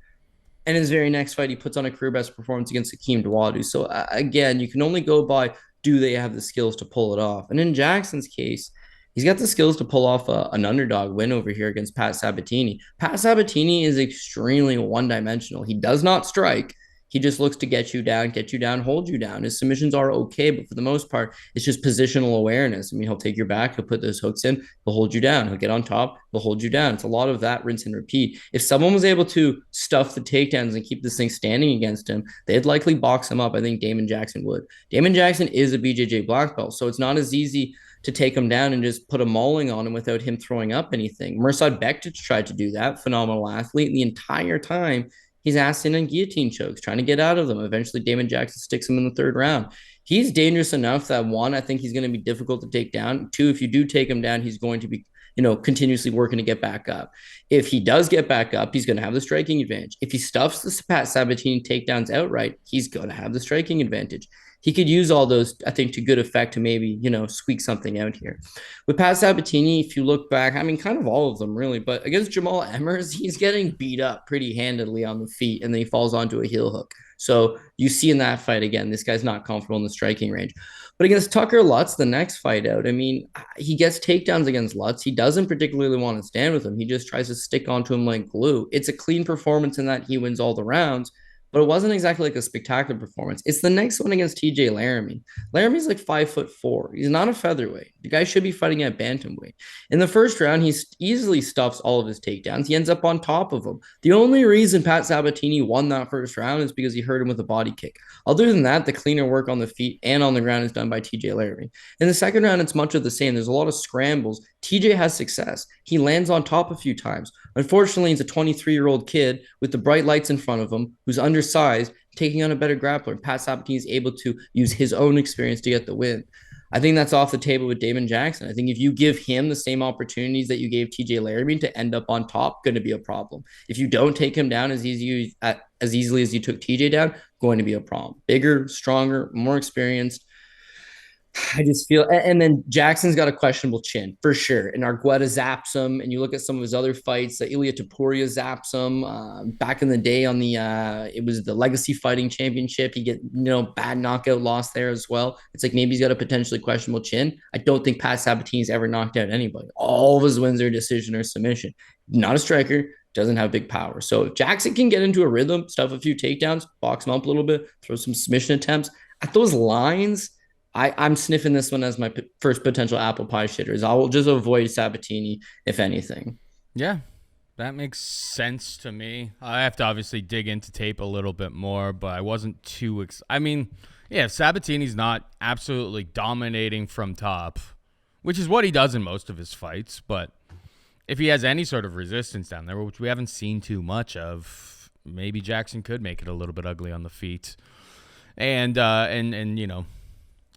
And his very next fight, he puts on a career best performance against Hakeem Dawodu. So again, you can only go by, do they have the skills to pull it off? And in Jackson's case, he's got the skills to pull off an underdog win over here against Pat Sabatini. Pat Sabatini is extremely one-dimensional. He does not strike. He just looks to get you down, hold you down. His submissions are okay, but for the most part, it's just positional awareness. I mean, he'll take your back, he'll put those hooks in, he'll hold you down, he'll get on top, he'll hold you down. It's a lot of that rinse and repeat. If someone was able to stuff the takedowns and keep this thing standing against him, they'd likely box him up. I think Damon Jackson would. Damon Jackson is a BJJ black belt, so it's not as easy to take him down and just put a mauling on him without him throwing up anything. Mirsad Bektic tried to do that, phenomenal athlete, and the entire time he's asking in guillotine chokes, trying to get out of them. Eventually, Damon Jackson sticks him in the third round. He's dangerous enough that, one, I think he's going to be difficult to take down. Two, if you do take him down, he's going to be, continuously working to get back up. If he does get back up, he's going to have the striking advantage. If he stuffs the Pat Sabatini takedowns outright, he's going to have the striking advantage. He could use all those, I think, to good effect to maybe, squeak something out here. With Pat Sabatini, if you look back, I mean, kind of all of them really, but against Jamal Emmers, he's getting beat up pretty handedly on the feet, and then he falls onto a heel hook. So you see in that fight, again, this guy's not comfortable in the striking range. But against Tucker Lutz, the next fight out, I mean, he gets takedowns against Lutz. He doesn't particularly want to stand with him. He just tries to stick onto him like glue. It's a clean performance in that he wins all the rounds, but it wasn't exactly like a spectacular performance. It's the next one against TJ Laramie. Laramie's like 5'4". He's not a featherweight. The guy should be fighting at bantamweight. In the first round, he easily stuffs all of his takedowns. He ends up on top of him. The only reason Pat Sabatini won that first round is because he hurt him with a body kick. Other than that, the cleaner work on the feet and on the ground is done by TJ Laramie. In the second round, it's much of the same. There's a lot of scrambles. TJ has success. He lands on top a few times. Unfortunately, he's a 23-year-old kid with the bright lights in front of him who's undersized, taking on a better grappler. Pat Sabatini is able to use his own experience to get the win. I think that's off the table with Damon Jackson. I think if you give him the same opportunities that you gave TJ Laramie to end up on top, going to be a problem. If you don't take him down as easily as you took TJ down, going to be a problem. Bigger, stronger, more experienced. I just feel, and then Jackson's got a questionable chin for sure. And Argueta zaps him, and you look at some of his other fights. Ilia Topuria zaps him. Back in the day on the, it was the Legacy Fighting Championship. He get bad knockout loss there as well. It's like maybe he's got a potentially questionable chin. I don't think Pat Sabatini's ever knocked out anybody. All of his wins are decision or submission. Not a striker. Doesn't have big power. So if Jackson can get into a rhythm, stuff a few takedowns, box him up a little bit, throw some submission attempts at those lines. I'm sniffing this one as my first potential apple pie shitters. I will just avoid Sabatini, if anything. Yeah, that makes sense to me. I have to obviously dig into tape a little bit more, but I wasn't too Sabatini's not absolutely dominating from top, which is what he does in most of his fights, but if he has any sort of resistance down there, which we haven't seen too much of, maybe Jackson could make it a little bit ugly on the feet. And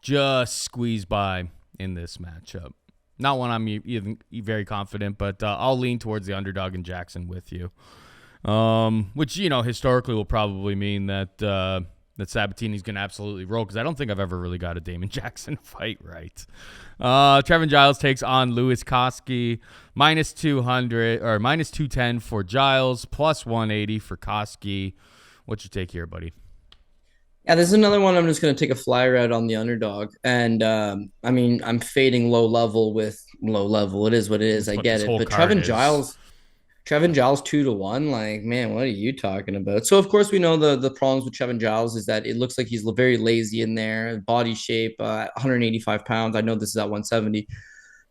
just squeeze by in this matchup. Not one I'm even very confident, but I'll lean towards the underdog in Jackson with you. Which, historically will probably mean that Sabatini's going to absolutely roll, because I don't think I've ever really got a Damon Jackson fight right. Trevin Giles takes on Louis Cosce, minus 200 or minus 210 for Giles, plus 180 for Cosce. What's your take here, buddy? Yeah, this is another one I'm just going to take a flyer out on the underdog. And, I'm fading low level with low level. It is what it is. I get it. But Trevin Giles 2-1, like, man, what are you talking about? So, of course, we know the problems with Trevin Giles is that it looks like he's very lazy in there, body shape, 185 pounds. I know this is at 170.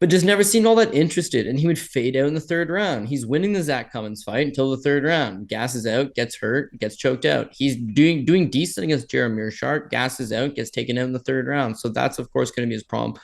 But just never seemed all that interested, and he would fade out in the third round. He's winning the Zach Cummins fight until the third round. Gasses out, gets hurt, gets choked out. He's doing decent against Jeremy Mearshart, gasses out, gets taken out in the third round. So that's, of course, going to be his problem.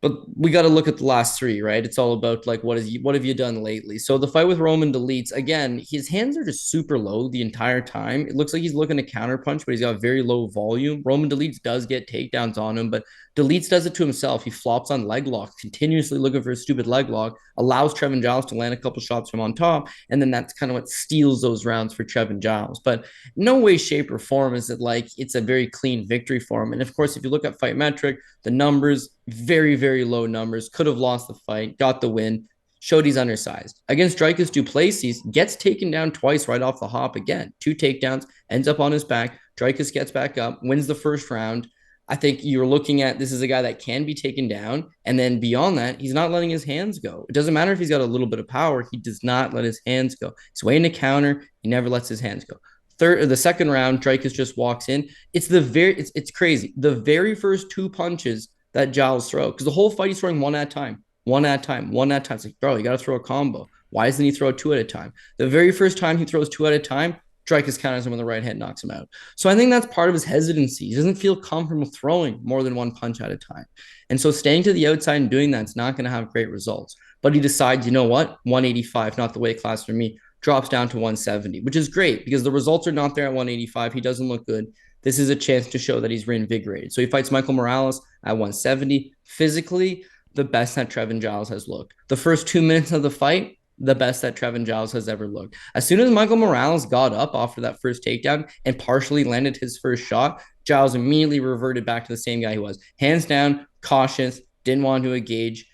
But we got to look at the last three, right? It's all about like what have you done lately? So the fight with Roman deletes again. His hands are just super low the entire time. It looks like he's looking to counterpunch, but he's got very low volume. Roman deletes does get takedowns on him, but deletes does it to himself. He flops on leg locks, continuously looking for a stupid leg lock, allows Trevin Giles to land a couple shots from on top, and then that's kind of what steals those rounds for Trevin Giles. But no way, shape, or form is it like it's a very clean victory for him. And of course, if you look at Fight Metric, the numbers, very, very low numbers. Could have lost the fight, got the win, showed he's undersized. Against Dricus du Plessis, gets taken down twice right off the hop again. 2 takedowns, ends up on his back. Dricus gets back up, wins the first round. I think you're looking at this is a guy that can be taken down. And then beyond that, he's not letting his hands go. It doesn't matter if he's got a little bit of power. He does not let his hands go. He's waiting to counter. He never lets his hands go. The second round, Dricus just walks in. It's crazy. The very first 2 punches that Giles throw, because the whole fight he's throwing one at a time, one at a time, one at a time. It's like, bro, you got to throw a combo. Why doesn't he throw 2 at a time? The very first time he throws 2 at a time, Dricus counters him with the right hand, knocks him out. So I think that's part of his hesitancy. He doesn't feel comfortable throwing more than 1 punch at a time. And so staying to the outside and doing that's not going to have great results. But he decides, you know what? 185, not the weight class for me. Drops down to 170, which is great because the results are not there at 185. He doesn't look good. This is a chance to show that he's reinvigorated. So he fights Michael Morales at 170. Physically, the best that Trevin Giles has looked. The first 2 minutes of the fight, the best that Trevin Giles has ever looked. As soon as Michael Morales got up after that first takedown and partially landed his first shot, Giles immediately reverted back to the same guy he was. Hands down, cautious, didn't want to engage.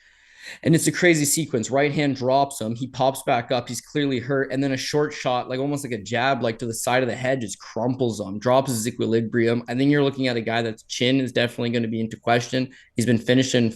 And it's a crazy sequence. Right hand drops him. He pops back up. He's clearly hurt. And then a short shot, like almost like a jab, like to the side of the head, just crumples him, drops his equilibrium. I think you're looking at a guy that's chin is definitely going to be into question. He's been finished in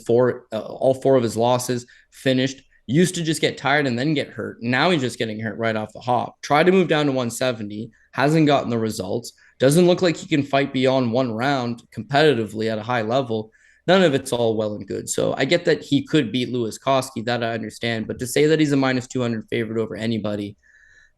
all 4 of his losses, finished. Used to just get tired and then get hurt. Now he's just getting hurt right off the hop. Tried to move down to 170. Hasn't gotten the results. Doesn't look like he can fight beyond 1 round competitively at a high level. None of it's all well and good. So I get that he could beat Louis Cosce. That I understand. But to say that he's a minus 200 favorite over anybody,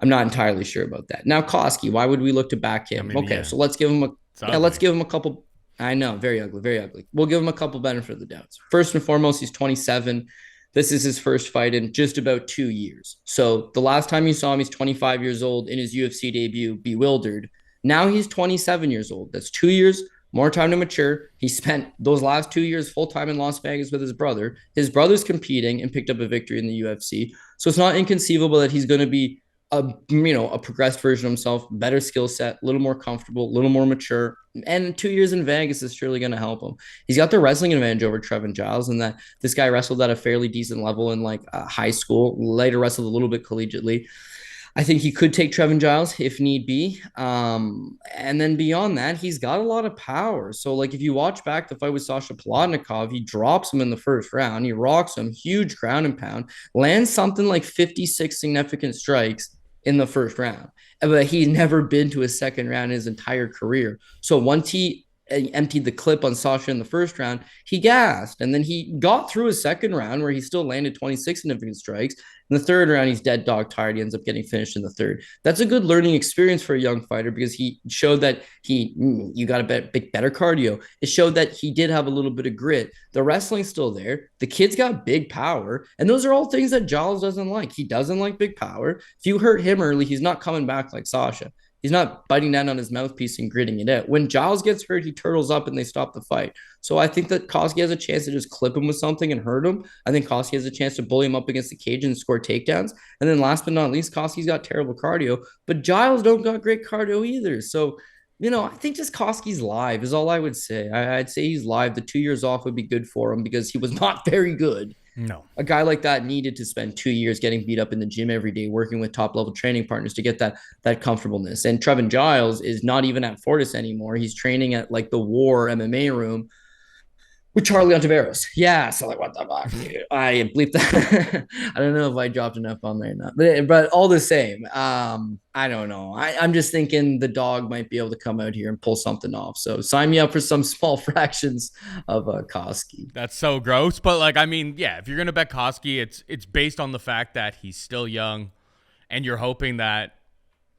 I'm not entirely sure about that. Now, Cosce, why would we look to back him? So let's give him a couple. I know, very ugly, very ugly. We'll give him a couple benefit of the doubts. First and foremost, he's 27. This is his first fight in just about 2 years. So the last time you saw him, he's 25 years old in his UFC debut, bewildered. Now he's 27 years old. That's 2 years, more time to mature. He spent those last 2 years full time in Las Vegas with his brother. His brother's competing and picked up a victory in the UFC. So it's not inconceivable that he's going to be a progressed version of himself, better skill set, a little more comfortable, a little more mature. And 2 years in Vegas is surely going to help him. He's got the wrestling advantage over Trevin Giles, and that this guy wrestled at a fairly decent level in like high school, later wrestled a little bit collegiately. I think he could take Trevin Giles if need be. And then beyond that, he's got a lot of power. So, like, if you watch back the fight with Sasha Plotnikov, he drops him in the first round. He rocks him, huge ground and pound, lands something like 56 significant strikes in the first round. But he's never been to a second round in his entire career. So once he emptied the clip on Sasha in the first round, he gassed. And then he got through a second round where he still landed 26 significant strikes. In the third round, he's dead dog tired. He ends up getting finished in the third. That's a good learning experience for a young fighter because he showed that you got a better cardio. It showed that he did have a little bit of grit. The wrestling's still there. The kid's got big power. And those are all things that Giles doesn't like. He doesn't like big power. If you hurt him early, he's not coming back like Sasha. He's not biting down on his mouthpiece and gritting it out. When Giles gets hurt, he turtles up and they stop the fight. So I think that Cosce has a chance to just clip him with something and hurt him. I think Cosce has a chance to bully him up against the cage and score takedowns. And then last but not least, Cosce's got terrible cardio, but Giles don't got great cardio either. So, I think just Cosce's live is all I would say. I'd say he's live. The 2 years off would be good for him because he was not very good. No. A guy like that needed to spend 2 years getting beat up in the gym every day, working with top level training partners to get that comfortableness. And Trevin Giles is not even at Fortis anymore. He's training at like the War MMA room with Charlie Ontiveros. Yeah, so like, what the fuck, dude? I bleeped that. I don't know if I dropped enough on there or not, but all the same, I don't know. I'm just thinking the dog might be able to come out here and pull something off. So sign me up for some small fractions of Cosce. That's so gross. But if you're gonna bet Cosce, it's based on the fact that he's still young, and you're hoping that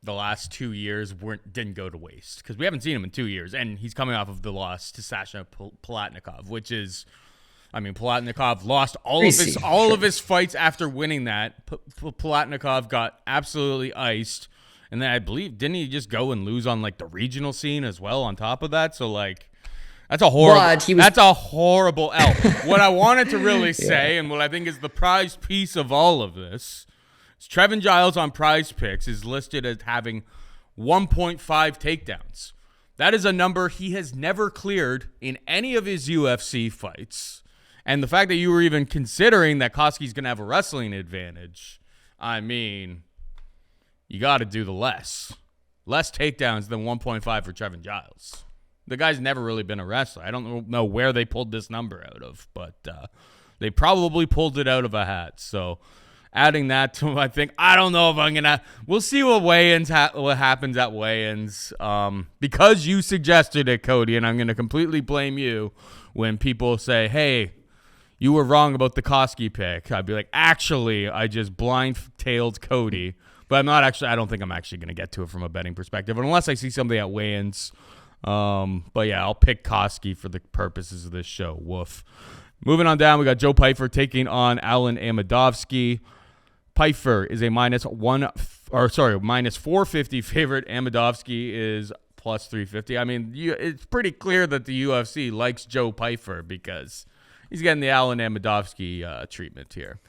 the last 2 years didn't go to waste because we haven't seen him in 2 years, and he's coming off of the loss to Sasha Palatnikov, which is I mean, Palatnikov lost Greasy, all of sure. his fights after winning that. Palatnikov got absolutely iced, and then I believe didn't he just go and lose on like the regional scene as well on top of that? So like that's a horrible L. What I wanted to really say, and what I think is the prize piece of all of this, is Trevin Giles on Prize Picks is listed as having 1.5 takedowns. That is a number he has never cleared in any of his UFC fights. And the fact that you were even considering that Cosce's going to have a wrestling advantage, I mean, you got to do the less. Less takedowns than 1.5 for Trevin Giles. The guy's never really been a wrestler. I don't know where they pulled this number out of, but they probably pulled it out of a hat. So adding that to, I think, I don't know if I'm going to, we'll see what weigh-ins, what happens at weigh-ins. Because you suggested it, Cody, and I'm going to completely blame you when people say, hey, you were wrong about the Cosce pick. I'd be like, actually, I just blind-tailed Cody. But I don't think I'm actually going to get to it from a betting perspective, unless I see something at weigh-ins. But yeah, I'll pick Cosce for the purposes of this show. Woof. Moving on down, we got Joe Pyfer taking on Alen Amedovski. Pyfer is a minus 450 favorite. Amedovski is plus 350. I mean, it's pretty clear that the UFC likes Joe Pyfer because he's getting the Alen Amedovski treatment here.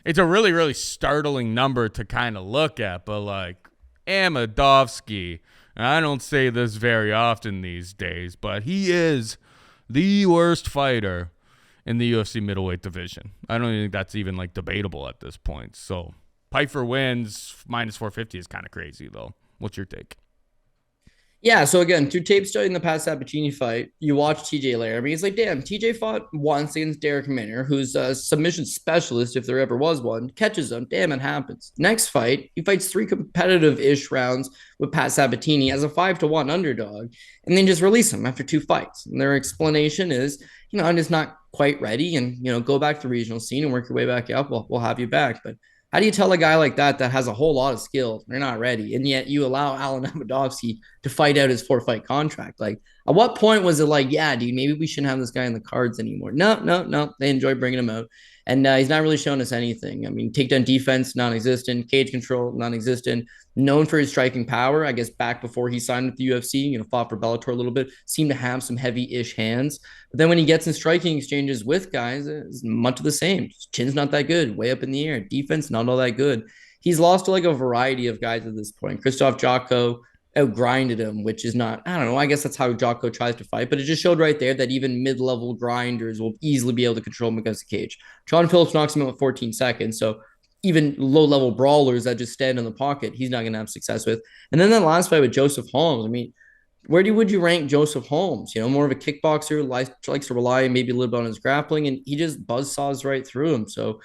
It's a really, really startling number to kind of look at, but like Amedovski, I don't say this very often these days, but he is the worst fighter in the UFC middleweight division. I don't think that's even like debatable at this point. So Pyfer wins minus 450 is kind of crazy though. What's your take? Yeah, so again, through tape study in the past Sabatini fight, you watch TJ Laramie. It's like, damn, TJ fought once against Derek Minner, who's a submission specialist, if there ever was one, catches him. Damn, it happens. Next fight, he fights 3 competitive-ish rounds with Pat Sabatini as a 5-1 underdog, and then just release him after 2 fights. And their explanation is, I'm just not quite ready, and, go back to the regional scene and work your way back up. We'll have you back. But how do you tell a guy like that has a whole lot of skill, they're not ready, and yet you allow Alen Amedovski to fight out his 4-fight contract? Like, at what point was it like, yeah, dude, maybe we shouldn't have this guy in the cards anymore? No. They enjoy bringing him out. And he's not really shown us anything. I mean, takedown defense, non-existent. Cage control, non-existent. Known for his striking power. I guess back before he signed with the UFC, fought for Bellator a little bit. Seemed to have some heavy-ish hands. But then when he gets in striking exchanges with guys, it's much of the same. Chin's not that good. Way up in the air. Defense, not all that good. He's lost to like a variety of guys at this point. Krzysztof Jotko outgrinded him, which is not, I don't know, I guess that's how Jocko tries to fight, but it just showed right there that even mid-level grinders will easily be able to control him against the cage. John Phillips knocks him out with 14 seconds, so even low-level brawlers that just stand in the pocket, he's not going to have success with. And then that last fight with Joseph Holmes, I mean, would you rank Joseph Holmes? More of a kickboxer, likes to rely maybe a little bit on his grappling, and he just buzzsaws right through him. So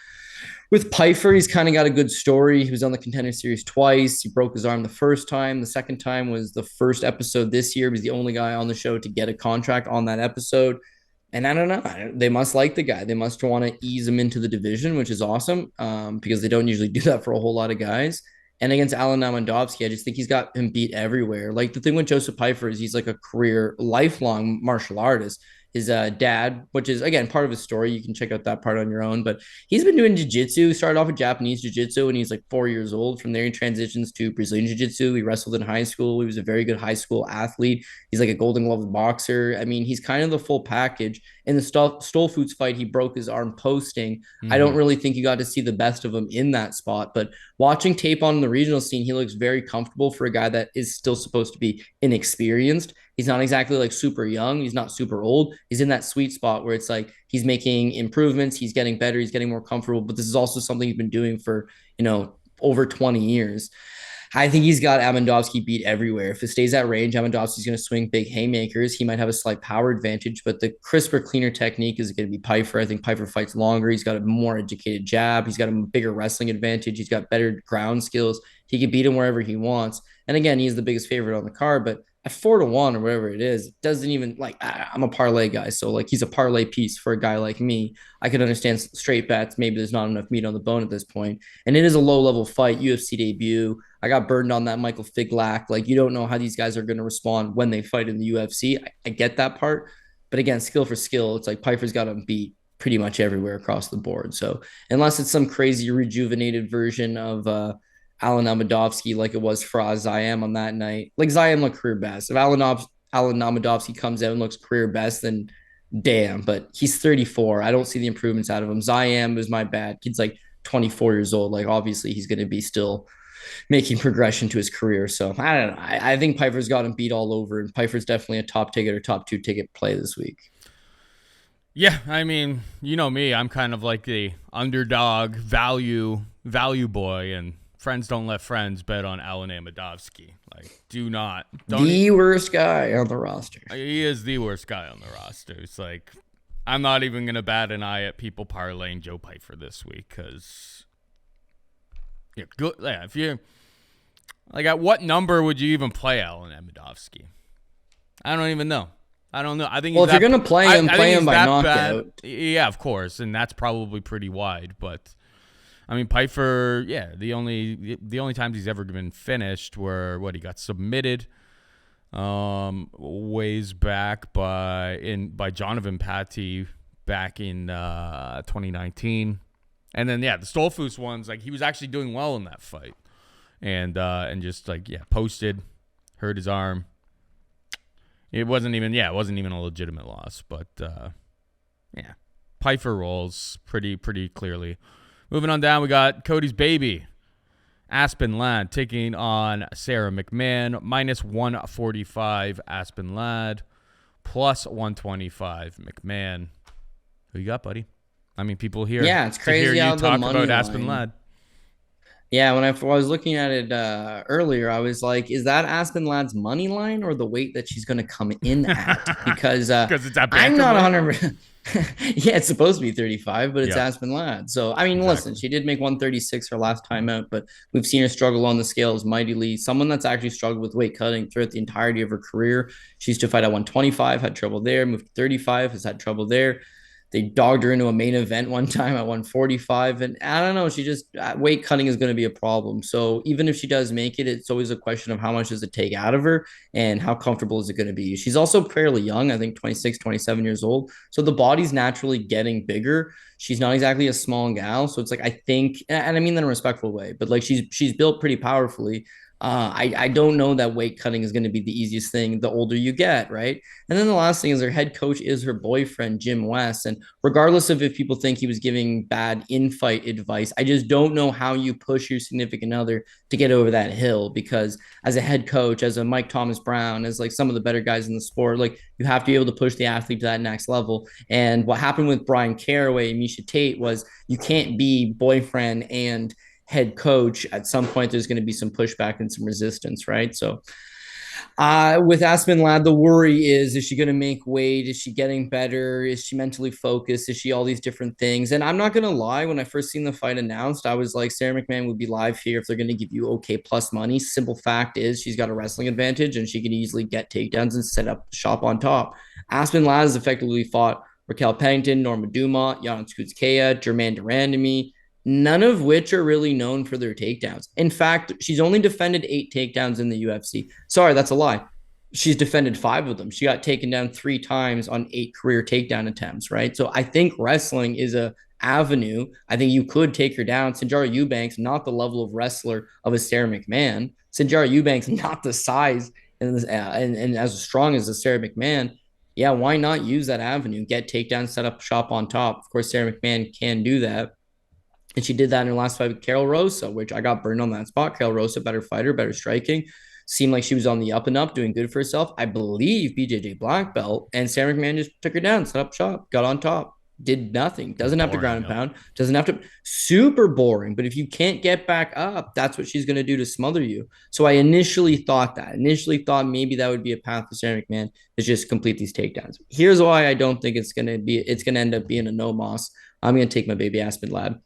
with Pyfer, he's kind of got a good story. He was on the Contender Series twice. He broke his arm the first time. The second time was the first episode this year. He was the only guy on the show to get a contract on that episode. And I don't know. They must like the guy. They must want to ease him into the division, which is awesome because they don't usually do that for a whole lot of guys. And against Alen Amedovski, I just think he's got him beat everywhere. Like the thing with Joseph Pyfer is he's like a career, lifelong martial artist. His dad, which is, again, part of his story. You can check out that part on your own. But he's been doing jiu-jitsu. He started off with Japanese jiu-jitsu when he's like 4 years old. From there, he transitions to Brazilian jiu-jitsu. He wrestled in high school. He was a very good high school athlete. He's like a Golden Glove boxer. I mean, he's kind of the full package. In the Stolfoots fight, he broke his arm posting. Mm-hmm. I don't really think you got to see the best of him in that spot. But watching tape on the regional scene, he looks very comfortable for a guy that is still supposed to be inexperienced. He's not exactly like super young. He's not super old. He's in that sweet spot where it's like he's making improvements. He's getting better. He's getting more comfortable. But this is also something he's been doing for, over 20 years. I think he's got Amedovski beat everywhere. If it stays at range, Amedovski's going to swing big haymakers. He might have a slight power advantage, but the crisper, cleaner technique is going to be Pyfer. I think Pyfer fights longer. He's got a more educated jab. He's got a bigger wrestling advantage. He's got better ground skills. He can beat him wherever he wants. And again, he's the biggest favorite on the card, but at 4-1 or whatever it is, it doesn't even I'm a parlay guy. So he's a parlay piece for a guy like me. I could understand straight bets. Maybe there's not enough meat on the bone at this point. And it is a low level fight, UFC debut. I got burned on that Michael Figlak. You don't know how these guys are going to respond when they fight in the UFC. I get that part. But again, skill for skill, it's like Pyfer's got him beat pretty much everywhere across the board. So unless it's some crazy rejuvenated version of Alen Amedovski like it was for Zayam on that night, like Zayam looked career best. If Alen Amedovski comes out and looks career best, then damn. But he's 34. I don't see the improvements out of him. Zayam is my bad. Kid's like 24 years old. Like obviously he's going to be still making progression to his career. So I don't know. I think Pyfer's got him beat all over, and Pyfer's definitely a top ticket or top 2 ticket play this week. Yeah, I mean, you know me. I'm kind of like the underdog value boy, and friends don't let friends bet on Alen Amedovski. Like, don't the worst guy on the roster. He is the worst guy on the roster. It's like, I'm not even going to bat an eye at people parlaying Joe Pyfer this week because, if you like, at what number would you even play Alen Amedovski? I don't even know. I don't know. I think if you're gonna play him by knockout. Bad. Yeah, of course, and that's probably pretty wide. But I mean, Pyfer, the only times he's ever been finished were he got submitted, ways back by Jonathan Patti back in 2019, and then the Stolfus ones, like he was actually doing well in that fight, and just posted, hurt his arm. It wasn't even a legitimate loss, but Pyfer rolls pretty clearly. Moving on down, we got Cody's baby, Aspen Ladd, taking on Sara McMann, minus 145 Aspen Ladd, plus 125 McMann. Who you got, buddy? I mean, people here. Yeah, it's crazy to hear how you talk the about money Aspen line. Ladd. Yeah, when I was looking at it earlier, I was like, is that Aspen Ladd's money line or the weight that she's going to come in at? Because it's at I'm not 100%. Yeah, it's supposed to be 35, but it's Aspen Ladd. So, I mean, Listen, she did make 136 her last time out, but we've seen her struggle on the scales mightily. Someone that's actually struggled with weight cutting throughout the entirety of her career. She used to fight at 125, had trouble there, moved to 35, has had trouble there. They dogged her into a main event one time at 145. And I don't know, she just, weight cutting is going to be a problem. So even if she does make it, it's always a question of how much does it take out of her and how comfortable is it going to be. She's also fairly young, I think 26, 27 years old. So the body's naturally getting bigger. She's not exactly a small gal. So it's like, I think, and I mean that in a respectful way, but like she's built pretty powerfully. I don't know that weight cutting is going to be the easiest thing the older you get, right? And then the last thing is her head coach is her boyfriend, Jim West. And regardless of if people think he was giving bad in-fight advice, I just don't know how you push your significant other to get over that hill, because as a head coach, as a Mike Thomas Brown, as like some of the better guys in the sport, like you have to be able to push the athlete to that next level. And what happened with Brian Caraway and Miesha Tate was you can't be boyfriend and head coach. At some point there's going to be some pushback and some resistance, right? So with Aspen Ladd, the worry is she going to make weight? Is she getting better? Is she mentally focused? Is she all these different things? And I'm not going to lie, when I first seen the fight announced, I was like, Sara McMann would be live here if they're going to give you okay plus money. Simple fact is she's got a wrestling advantage and she can easily get takedowns and set up shop on top. Aspen Ladd has effectively fought Raquel Pennington, Norma Dumont, Yana Skutskaya, Germaine Durandamy, none of which are really known for their takedowns. In fact, she's only defended 8 takedowns in the UFC. Sorry, that's a lie. She's defended 5 of them. She got taken down 3 times on 8 career takedown attempts, right? So I think wrestling is a avenue. I think you could take her down. Sijara Eubanks, not the level of wrestler of a Sara McMann. Sijara Eubanks, not the size and as strong as a Sara McMann. Yeah, why not use that avenue? Get takedowns, set up shop on top. Of course, Sara McMann can do that. And she did that in her last fight with Carol Rosa, which I got burned on that spot. Carol Rosa, better fighter, better striking. Seemed like she was on the up and up, doing good for herself. I believe BJJ black belt. And Sara McMann just took her down, set up shop, got on top, did nothing. Doesn't have to ground and pound. Doesn't have to. Super boring. But if you can't get back up, that's what she's going to do to smother you. So I initially thought maybe that would be a path for Sara McMann, is just complete these takedowns. Here's why I don't think it's going to end up being a no moss. I'm going to take my baby Aspen Ladd.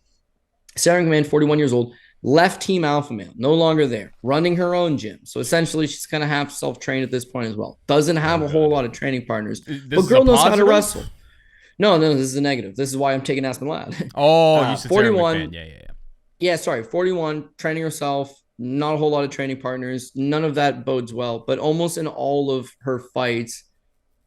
Sara McMann, 41 years old, left Team Alpha Male, no longer there, running her own gym. So essentially, she's going to have to self-train at this point as well. Doesn't have a whole lot of training partners, but girl knows how to wrestle. No, this is a negative. This is why I'm taking Aspen Ladd. Oh, you said 41. Yeah. 41, training herself, not a whole lot of training partners. None of that bodes well, but almost in all of her fights,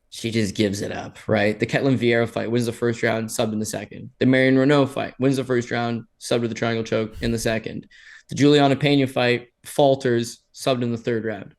she just gives it up, right? The Ketlin Vieira fight wins the first round, subbed in the second. The Marion Renault fight wins the first round, subbed with the triangle choke in the second. The Juliana Pena fight falters, subbed in the third round.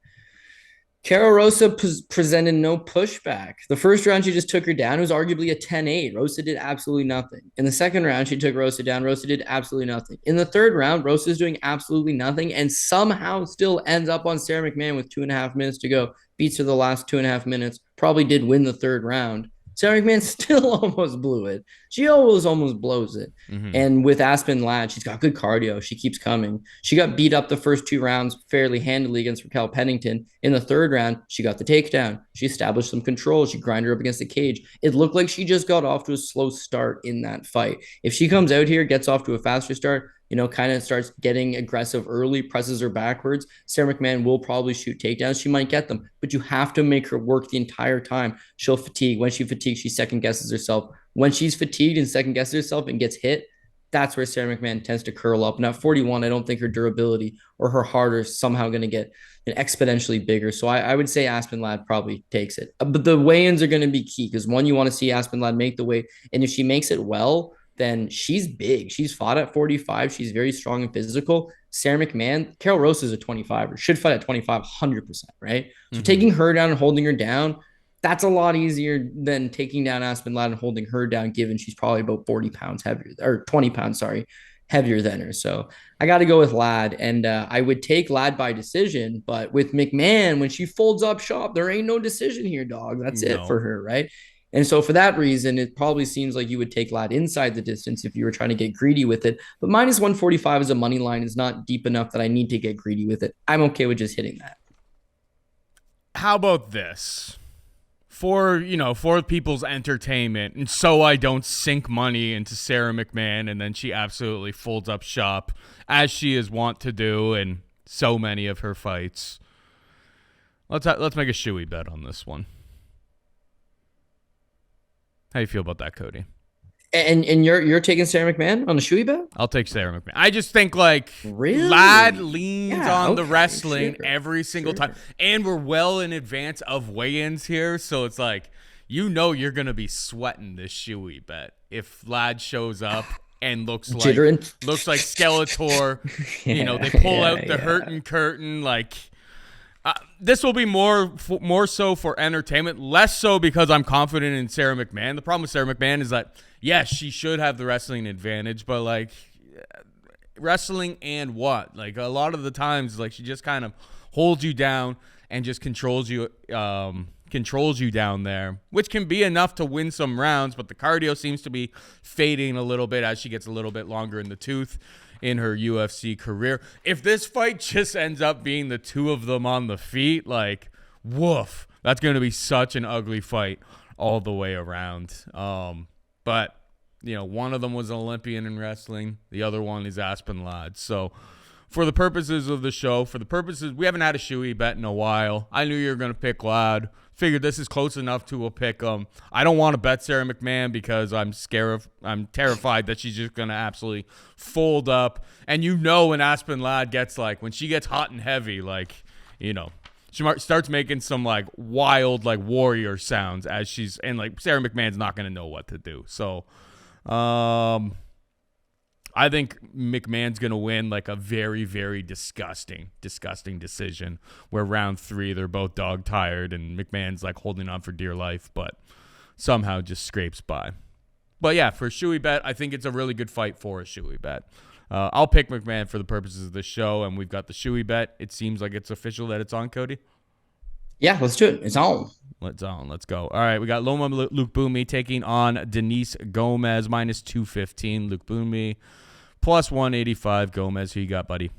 Cara Rosa presented no pushback. The first round, she just took her down. It was arguably a 10-8. Rosa did absolutely nothing. In the second round, she took Rosa down. Rosa did absolutely nothing. In the third round, Rosa is doing absolutely nothing and somehow still ends up on Sara McMann with 2.5 minutes to go. Beats her the last 2.5 minutes. Probably did win the third round. Sara McMann still almost blew it. She almost blows it. Mm-hmm. And with Aspen Ladd, she's got good cardio. She keeps coming. She got beat up the first 2 rounds fairly handily against Raquel Pennington. In the third round, she got the takedown. She established some control. She grinded her up against the cage. It looked like she just got off to a slow start in that fight. If she comes out here, gets off to a faster start, kind of starts getting aggressive early, presses her backwards, Sara McMann will probably shoot takedowns. She might get them, but you have to make her work the entire time. She'll fatigue. When she fatigues, she second guesses herself. When she's fatigued and second guesses herself and gets hit, that's where Sara McMann tends to curl up. And at 41, I don't think her durability or her heart are somehow going to get exponentially bigger. So I would say Aspen Ladd probably takes it. But the weigh-ins are going to be key because one, you want to see Aspen Ladd make the weight. And if she makes it well, then she's big. She's fought at 45. She's very strong and physical. Sara McMann, Carol Rose is a 25er, should fight at 25, 100%, right? So taking her down and holding her down, that's a lot easier than taking down Aspen Ladd and holding her down, given she's probably about 40 pounds heavier, or 20 pounds, sorry, heavier than her. So I got to go with Ladd. And I would take Ladd by decision. But with McMann, when she folds up shop, there ain't no decision here, dog. That's it for her, right? And so for that reason, it probably seems like you would take Ladd inside the distance if you were trying to get greedy with it. But minus 145 as a money line is not deep enough that I need to get greedy with it. I'm okay with just hitting that. How about this? For people's entertainment, and so I don't sink money into Sara McMann and then she absolutely folds up shop, as she is wont to do in so many of her fights. Let's make a shoey bet on this one. How do you feel about that, Cody? And you're taking Sara McMann on the shoey bet? I'll take Sara McMann. I just think really? Ladd leans on the wrestling every single time. And we're well in advance of weigh-ins here, so it's like, you're going to be sweating this shoey bet if Ladd shows up and looks like Skeletor. They pull out the hurting curtain this will be more so for entertainment, less so because I'm confident in Sara McMann. The problem with Sara McMann is that, yes, she should have the wrestling advantage, but wrestling and what? A lot of the times, she just kind of holds you down and just controls you down there, which can be enough to win some rounds, but the cardio seems to be fading a little bit as she gets a little bit longer in the tooth in her UFC career. If this fight just ends up being the two of them on the feet, woof, that's going to be such an ugly fight all the way around. But one of them was an Olympian in wrestling. The other one is Aspen Ladd. So for the purposes of the show, we haven't had a shoey bet in a while. I knew you were going to pick Ladd. Figured this is close enough to a pick 'em. I don't want to bet Sara McMann because I'm terrified that she's just going to absolutely fold up. And when Aspen Ladd gets when she gets hot and heavy, she starts making some wild warrior sounds as she's, and Sara McMann's not going to know what to do. So I think McMahon's going to win a very, very disgusting decision where round 3, they're both dog tired and McMahon's holding on for dear life, but somehow just scrapes by. But yeah, for a shoey bet, I think it's a really good fight for a shoey bet. I'll pick McMann for the purposes of the show, and we've got the shoey bet. It seems like it's official that it's on, Cody. Yeah, let's do it. It's on. Let's go. All right, we got Loma Lookboonmee taking on Denise Gomes, minus 215. Lookboonmee plus 185. Gomes, who you got, buddy?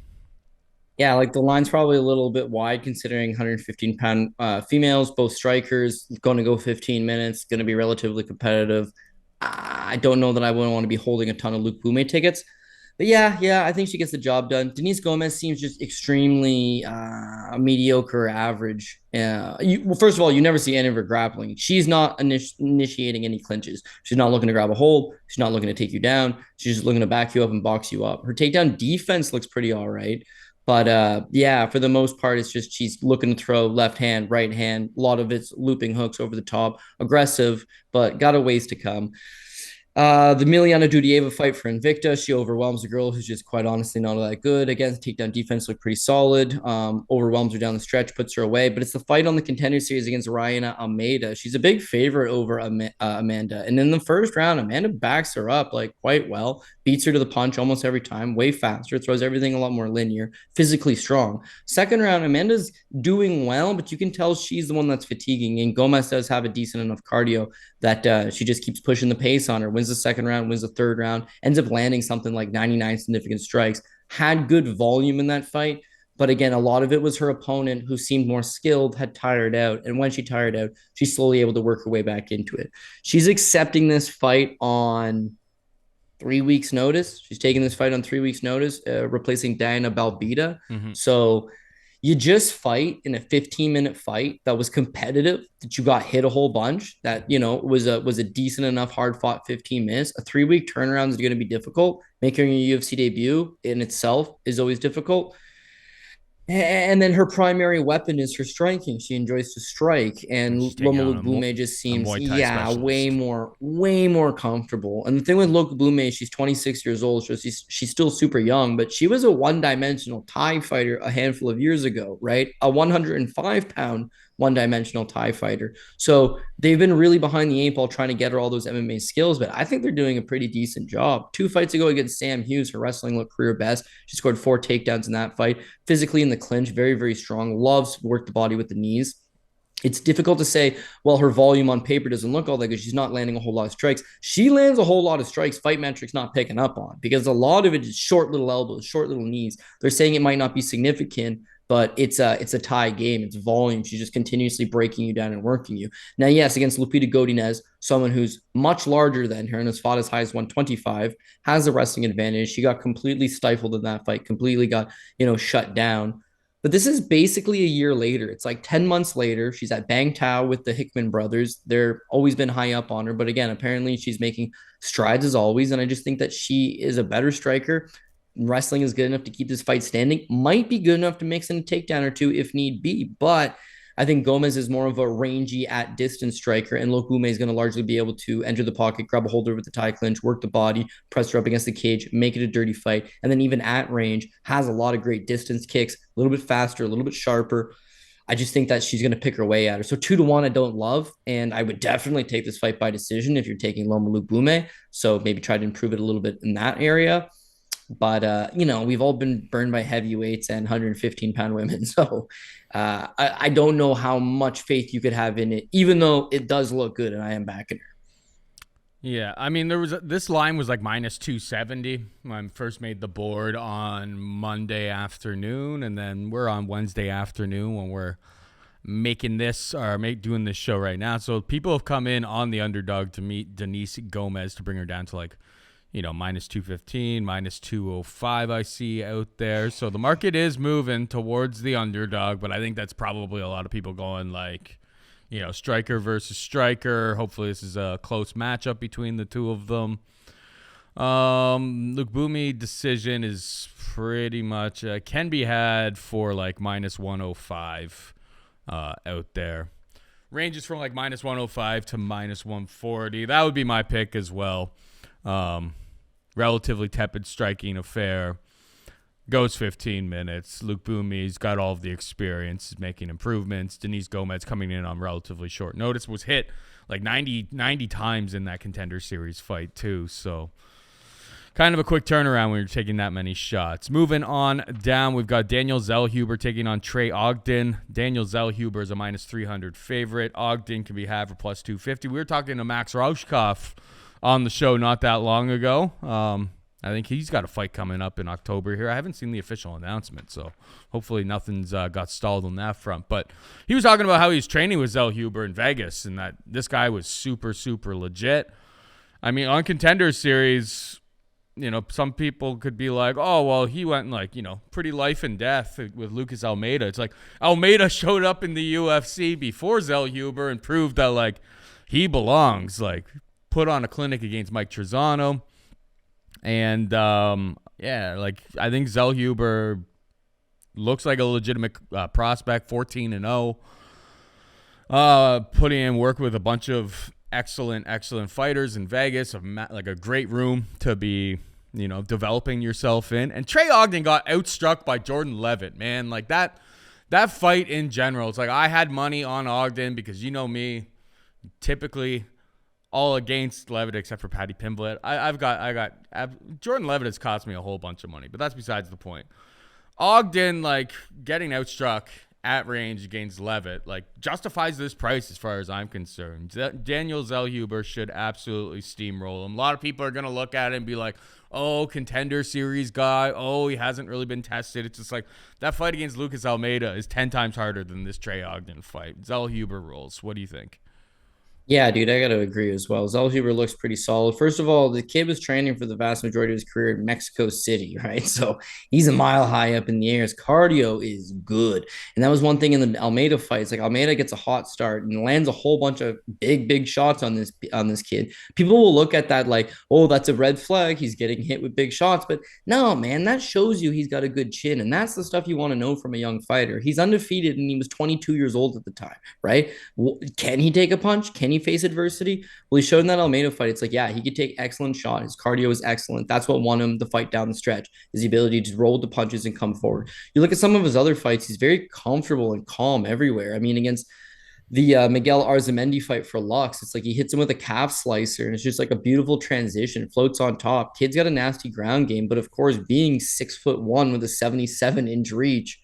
Yeah, the line's probably a little bit wide considering 115-pound females, both strikers, going to go 15 minutes, going to be relatively competitive. I don't know that I wouldn't want to be holding a ton of Lookboonmee tickets. But yeah, I think she gets the job done. Denise Gomes seems just extremely mediocre, average. First of all, you never see any of her grappling. She's not initiating any clinches. She's not looking to grab a hold. She's not looking to take you down. She's just looking to back you up and box you up. Her takedown defense looks pretty all right. But yeah, for the most part, it's just she's looking to throw left hand, right hand. A lot of it's looping hooks over the top, aggressive, but got a ways to come. The Miliana Dudieva fight for Invicta. She overwhelms a girl who's just quite honestly not all that good. Again, takedown defense looked pretty solid. Overwhelms her down the stretch, puts her away. But it's the fight on the contender series against Ryana Almeida. She's a big favorite over Amanda. And in the first round, Amanda backs her up like quite well, beats her to the punch almost every time, way faster, throws everything a lot more linear, physically strong. Second round, Amanda's doing well, but you can tell she's the one that's fatiguing. And Gomes does have a decent enough cardio that she just keeps pushing the pace on her, wins the second round, wins the third round, ends up landing something like 99 significant strikes, had good volume in that fight. But again, a lot of it was her opponent who seemed more skilled, had tired out. And when she tired out, she's slowly able to work her way back into it. She's accepting this fight on 3 weeks' notice. She's taking this fight on 3 weeks' notice, replacing Diana Balbita. Mm-hmm. So you just fight in a 15-minute fight that was competitive, that you got hit a whole bunch, that, you know, was a decent enough hard-fought 15 minutes. A 3-week turnaround is going to be difficult. Making your UFC debut in itself is always difficult. And then her primary weapon is her striking. She enjoys to strike, and Loma Lookboonmee just seems, way more comfortable. And the thing with Lookboonmee, she's 26 years old, so she's still super young, but she was a one-dimensional Thai fighter a handful of years ago, right? A 105-pound one-dimensional Thai fighter. So they've been really behind the eight ball trying to get her all those MMA skills, but I think they're doing a pretty decent job. 2 fights ago against Sam Hughes, her wrestling looked career best. She scored 4 takedowns in that fight. Physically in the clinch, very, very strong. Loves to work the body with the knees. It's difficult to say, well, her volume on paper doesn't look all that good. She's not landing a whole lot of strikes. She lands a whole lot of strikes, fight metrics not picking up on, because a lot of it is short little elbows, short little knees. They're saying it might not be significant, but it's a tie game. It's volume. She's just continuously breaking you down and working you. Now, yes, against Lupita Godinez, someone who's much larger than her and has fought as high as 125, has a wrestling advantage. She got completely stifled in that fight, completely got, shut down. But this is basically a year later. It's like 10 months later. She's at Bang Tao with the Hickman brothers. They're always been high up on her. But again, apparently she's making strides as always. And I just think that she is a better striker. Wrestling is good enough to keep this fight standing. Might be good enough to mix in a takedown or two if need be. But I think Gomes is more of a rangy at distance striker, and Lookboonmee is going to largely be able to enter the pocket, grab a holder with the tie clinch, work the body, press her up against the cage, make it a dirty fight. And then even at range, has a lot of great distance kicks, a little bit faster, a little bit sharper. I just think that she's going to pick her way at her. So 2-1, I don't love. And I would definitely take this fight by decision if you're taking Loma Lookboonmee. So maybe try to improve it a little bit in that area. But, we've all been burned by heavyweights and 115-pound women. So I don't know how much faith you could have in it, even though it does look good and I am backing her. Yeah, I mean, this line was like minus 270 when I first made the board on Monday afternoon, and then we're on Wednesday afternoon when we're making this or doing this show right now. So people have come in on the underdog to meet Denise Gomes to bring her down to like, minus 215, minus 205 I see out there. So the market is moving towards the underdog, but I think that's probably a lot of people going like, striker versus striker. Hopefully this is a close matchup between the two of them. Lookboonmee decision is pretty much can be had for like minus 105 out there. Ranges from like minus 105 to minus 140. That would be my pick as well. Relatively tepid striking affair. Goes 15 minutes. Lookboonmee's got all of the experience, making improvements. Denise Gomes coming in on relatively short notice. Was hit like 90 times in that Contender Series fight too. So kind of a quick turnaround when you're taking that many shots. Moving on down, we've got Daniel Zellhuber taking on Trey Ogden. Daniel Zellhuber is a minus 300 favorite. Ogden can be had for plus 250. We were talking to Max Rauschkoff on the show not that long ago. I think he's got a fight coming up in October here. I haven't seen the official announcement, so hopefully nothing's got stalled on that front. But he was talking about how he was training with Zellhuber in Vegas and that this guy was super, super legit. I mean, on Contender Series, some people could be like, oh, well, he went like, pretty life and death with Lucas Almeida. It's like Almeida showed up in the UFC before Zellhuber and proved that, like, he belongs, like, put on a clinic against Mike Trezano. And, I think Zellhuber looks like a legitimate prospect, 14-0. Putting in work with a bunch of excellent fighters in Vegas, like a great room to be, developing yourself in. And Trey Ogden got outstruck by Jordan Levitt, man. Like that fight in general. It's like I had money on Ogden because you know me, typically all against Levitt except for Paddy Pimblett. Jordan Levitt has cost me a whole bunch of money, but that's besides the point. Ogden, like, getting outstruck at range against Levitt, like, justifies this price as far as I'm concerned. Daniel Zellhuber should absolutely steamroll him. A lot of people are going to look at it and be like, oh, contender series guy. Oh, he hasn't really been tested. It's just like that fight against Lucas Almeida is 10 times harder than this Trey Ogden fight. Zellhuber rolls. What do you think? Yeah, dude, I got to agree as well. Zellhuber looks pretty solid. First of all, the kid was training for the vast majority of his career in Mexico City, right? So he's a mile high up in the air. His cardio is good. And that was one thing in the Almeida fights. Like Almeida gets a hot start and lands a whole bunch of big shots on this kid. People will look at that like, oh, that's a red flag. He's getting hit with big shots. But no, man, that shows you he's got a good chin. And that's the stuff you want to know from a young fighter. He's undefeated and he was 22 years old at the time, right? Can he take a punch? Can he face adversity? Well, he showed in that Almeida fight. It's like, yeah, he could take excellent shot. His cardio is excellent. That's what won him the fight down the stretch, is the ability to roll the punches and come forward. You look at some of his other fights, he's very comfortable and calm everywhere. I mean, against the Miguel Arzamendi fight for Lux, it's like he hits him with a calf slicer and it's just like a beautiful transition, floats on top. Kid's got a nasty ground game, but of course, being 6'1" with a 77-inch reach,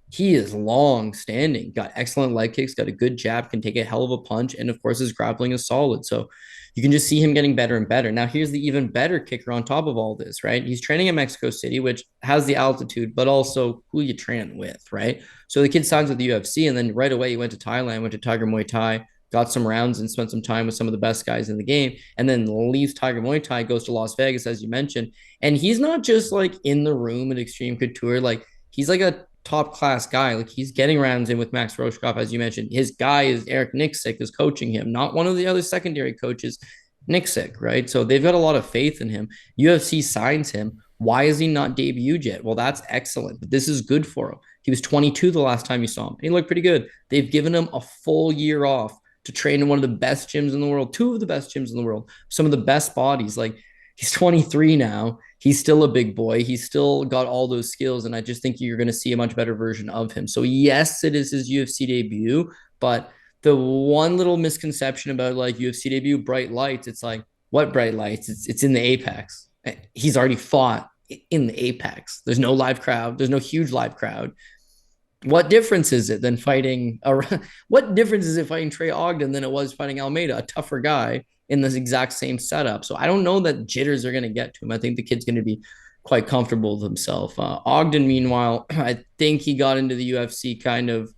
he is long standing, got excellent leg kicks, got a good jab, can take a hell of a punch. And of course, his grappling is solid. So you can just see him getting better and better. Now, here's the even better kicker on top of all this, right? He's training in Mexico City, which has the altitude, but also who you training with, right? So the kid signs with the UFC, and then right away he went to Thailand, went to Tiger Muay Thai, got some rounds and spent some time with some of the best guys in the game, and then leaves Tiger Muay Thai, goes to Las Vegas, as you mentioned. And he's not just like in the room at Extreme Couture, like he's like a top class guy. Like he's getting rounds in with Max Roshkov, as you mentioned. His guy is Eric Nixick is coaching him, not one of the other secondary coaches, Nixick, right? So they've got a lot of faith in him. UFC signs him. Why is he not debuted yet? Well, that's excellent, but this is good for him. He was 22 the last time you saw him. He looked pretty good. They've given him a full year off to train in one of the best gyms in the world, two of the best gyms in the world, some of the best bodies. Like he's 23 now. He's still a big boy. He's still got all those skills. And I just think you're going to see a much better version of him. So yes, it is his UFC debut, but the one little misconception about like UFC debut, bright lights, it's like, what bright lights? It's in the Apex. He's already fought in the Apex. There's no live crowd. There's no huge live crowd. What difference is it than fighting? What difference is it fighting Trey Ogden than it was fighting Almeida, a tougher guy in this exact same setup? So I don't know that jitters are going to get to him. I think the kid's going to be quite comfortable with himself. Ogden, meanwhile, I think he got into the UFC kind of,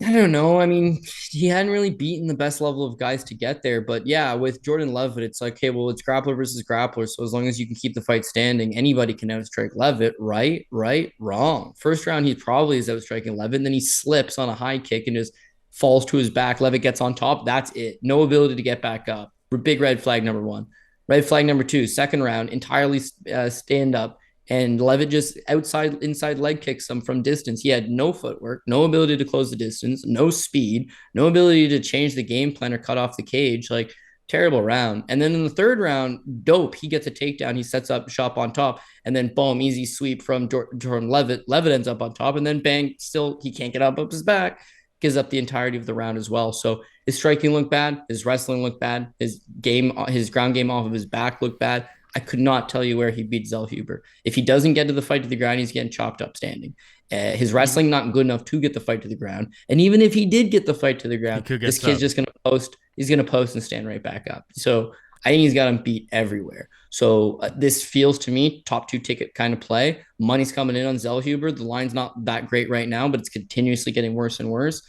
I don't know. I mean, he hadn't really beaten the best level of guys to get there. But yeah, with Jordan Levitt, it's like, okay, well, it's grappler versus grappler. So as long as you can keep the fight standing, anybody can outstrike Levitt. Right, wrong. First round, he probably is outstriking Levitt. Then he slips on a high kick and just falls to his back. Levitt gets on top. That's it. No ability to get back up. Big red flag number one. Red flag number two, second round, entirely stand up. And Levitt just inside leg kicks him from distance. He had no footwork, no ability to close the distance, no speed, no ability to change the game plan or cut off the cage. Like, terrible round. And then in the third round, dope. He gets a takedown. He sets up shop on top. And then boom, easy sweep from Jordan Levitt. Levitt ends up on top. And then bang, still he can't get up his back. Gives up the entirety of the round as well. So his striking looked bad. His wrestling looked bad. His ground game off of his back looked bad. I could not tell you where he beat Zellhuber. If he doesn't get to the fight to the ground, he's getting chopped up standing. His wrestling not good enough to get the fight to the ground. And even if he did get the fight to the ground, this kid's just going to post. He's going to post and stand right back up. So I think he's got him beat everywhere. So this feels to me top two ticket kind of play. Money's coming in on Zellhuber. The line's not that great right now, but it's continuously getting worse and worse.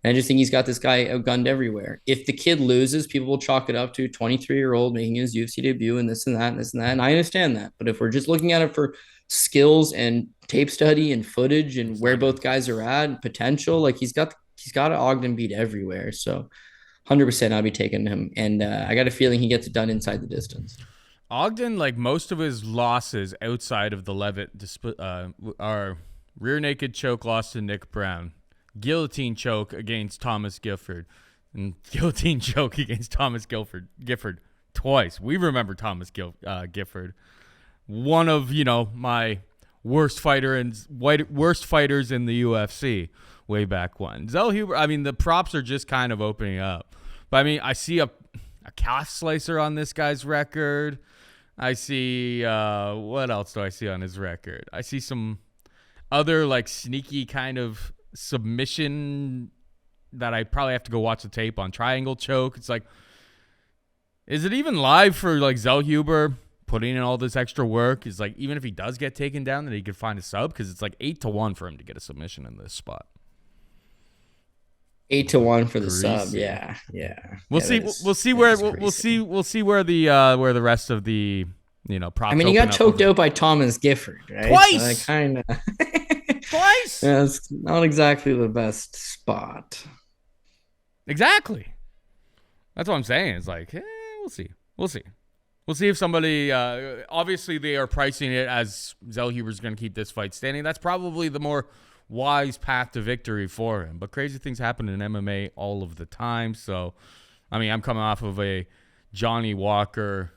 And I just think he's got this guy outgunned everywhere. If the kid loses, people will chalk it up to a 23-year-old making his UFC debut and this and that and this and that. And I understand that. But if we're just looking at it for skills and tape study and footage and where both guys are at and potential, like he's got Ogden beat everywhere. So 100% I'll be taking him. And I got a feeling he gets it done inside the distance. Ogden, like most of his losses outside of the Levitt are rear naked choke loss to Nick Brown, guillotine choke against Thomas Gifford, and guillotine choke against Thomas Gifford twice. We remember Thomas Gifford, one of my worst fighters in the UFC way back when. Zellhuber, I mean, the props are just kind of opening up. But I mean, I see a calf slicer on this guy's record. I see what else do I see on his record? I see some other like sneaky kind of submission that I probably have to go watch the tape on. Triangle choke. It's like, is it even live for like Zellhuber putting in all this extra work? Is like, even if he does get taken down, that he could find a sub, because it's like 8-1 for him to get a submission in this spot. 8-1 for the sub. Yeah. We'll see where the rest of the props. I mean, he got choked out by Thomas Gifford, right? Twice. So kind of twice. Yeah, it's not exactly the best spot. Exactly. That's what I'm saying. It's like, we'll see if somebody. Obviously, they are pricing it as Zellhuber's going to keep this fight standing. That's probably the more wise path to victory for him. But crazy things happen in MMA all of the time. So, I mean, I'm coming off of a Johnny Walker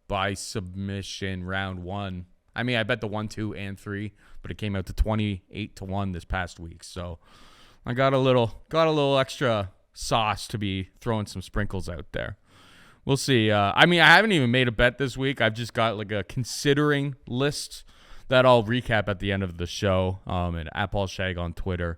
by submission round 1. I mean, I bet the 1, 2, and 3, but it came out to 28-1 this past week. So I got a little extra sauce to be throwing some sprinkles out there. We'll see. I mean, I haven't even made a bet this week. I've just got like a considering list that I'll recap at the end of the show, and at Paul Shag on Twitter,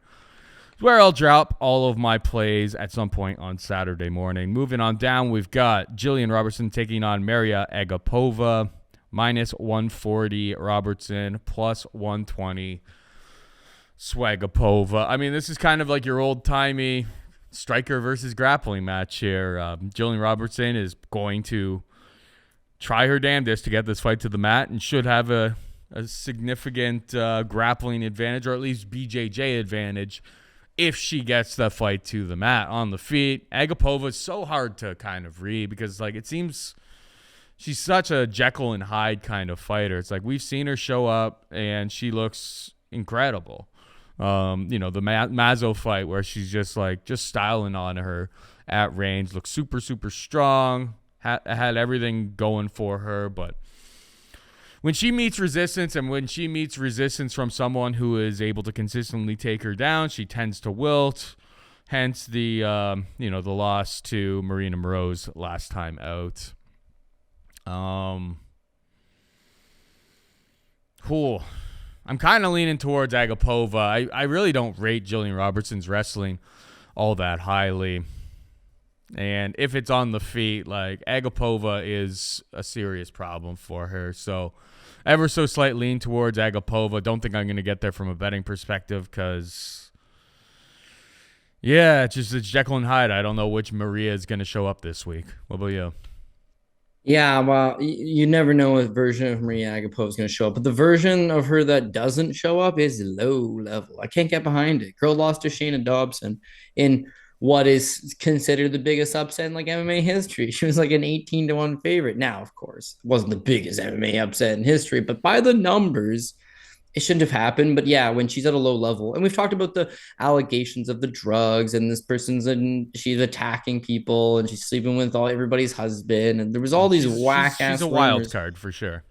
where I'll drop all of my plays at some point on Saturday morning. Moving on down, we've got Jillian Robertson taking on Maria Agapova, -140 Robertson, +120 Swagapova. I mean, this is kind of like your old-timey striker versus grappling match here. Jillian Robertson is going to try her damnedest to get this fight to the mat and should have a significant grappling advantage, or at least BJJ advantage, if she gets the fight to the mat. On the feet, Agapova is so hard to kind of read, because like it seems she's such a Jekyll and Hyde kind of fighter. It's like we've seen her show up and she looks incredible. The Mazzo fight where she's just styling on her at range, looks super, super strong, had everything going for her, but when she meets resistance, and when she meets resistance from someone who is able to consistently take her down, she tends to wilt. Hence the the loss to Marina Moroz last time out. Cool. I'm kind of leaning towards Agapova. I really don't rate Jillian Robertson's wrestling all that highly. And if it's on the feet, like Agapova is a serious problem for her. So ever so slight lean towards Agapova. Don't think I'm going to get there from a betting perspective because, yeah, it's Jekyll and Hyde. I don't know which Maria is going to show up this week. What about you? Yeah, well, you never know what version of Maria Agapova is going to show up. But the version of her that doesn't show up is low level. I can't get behind it. Girl lost to Shayna Dobson in what is considered the biggest upset in like MMA history. She was like an 18-1 favorite. Now, of course, it wasn't the biggest MMA upset in history, but by the numbers, it shouldn't have happened. But yeah, when she's at a low level, and we've talked about the allegations of the drugs, and this she's attacking people, and she's sleeping with everybody's husband, and there was all these whack ass. She's a wild card for sure.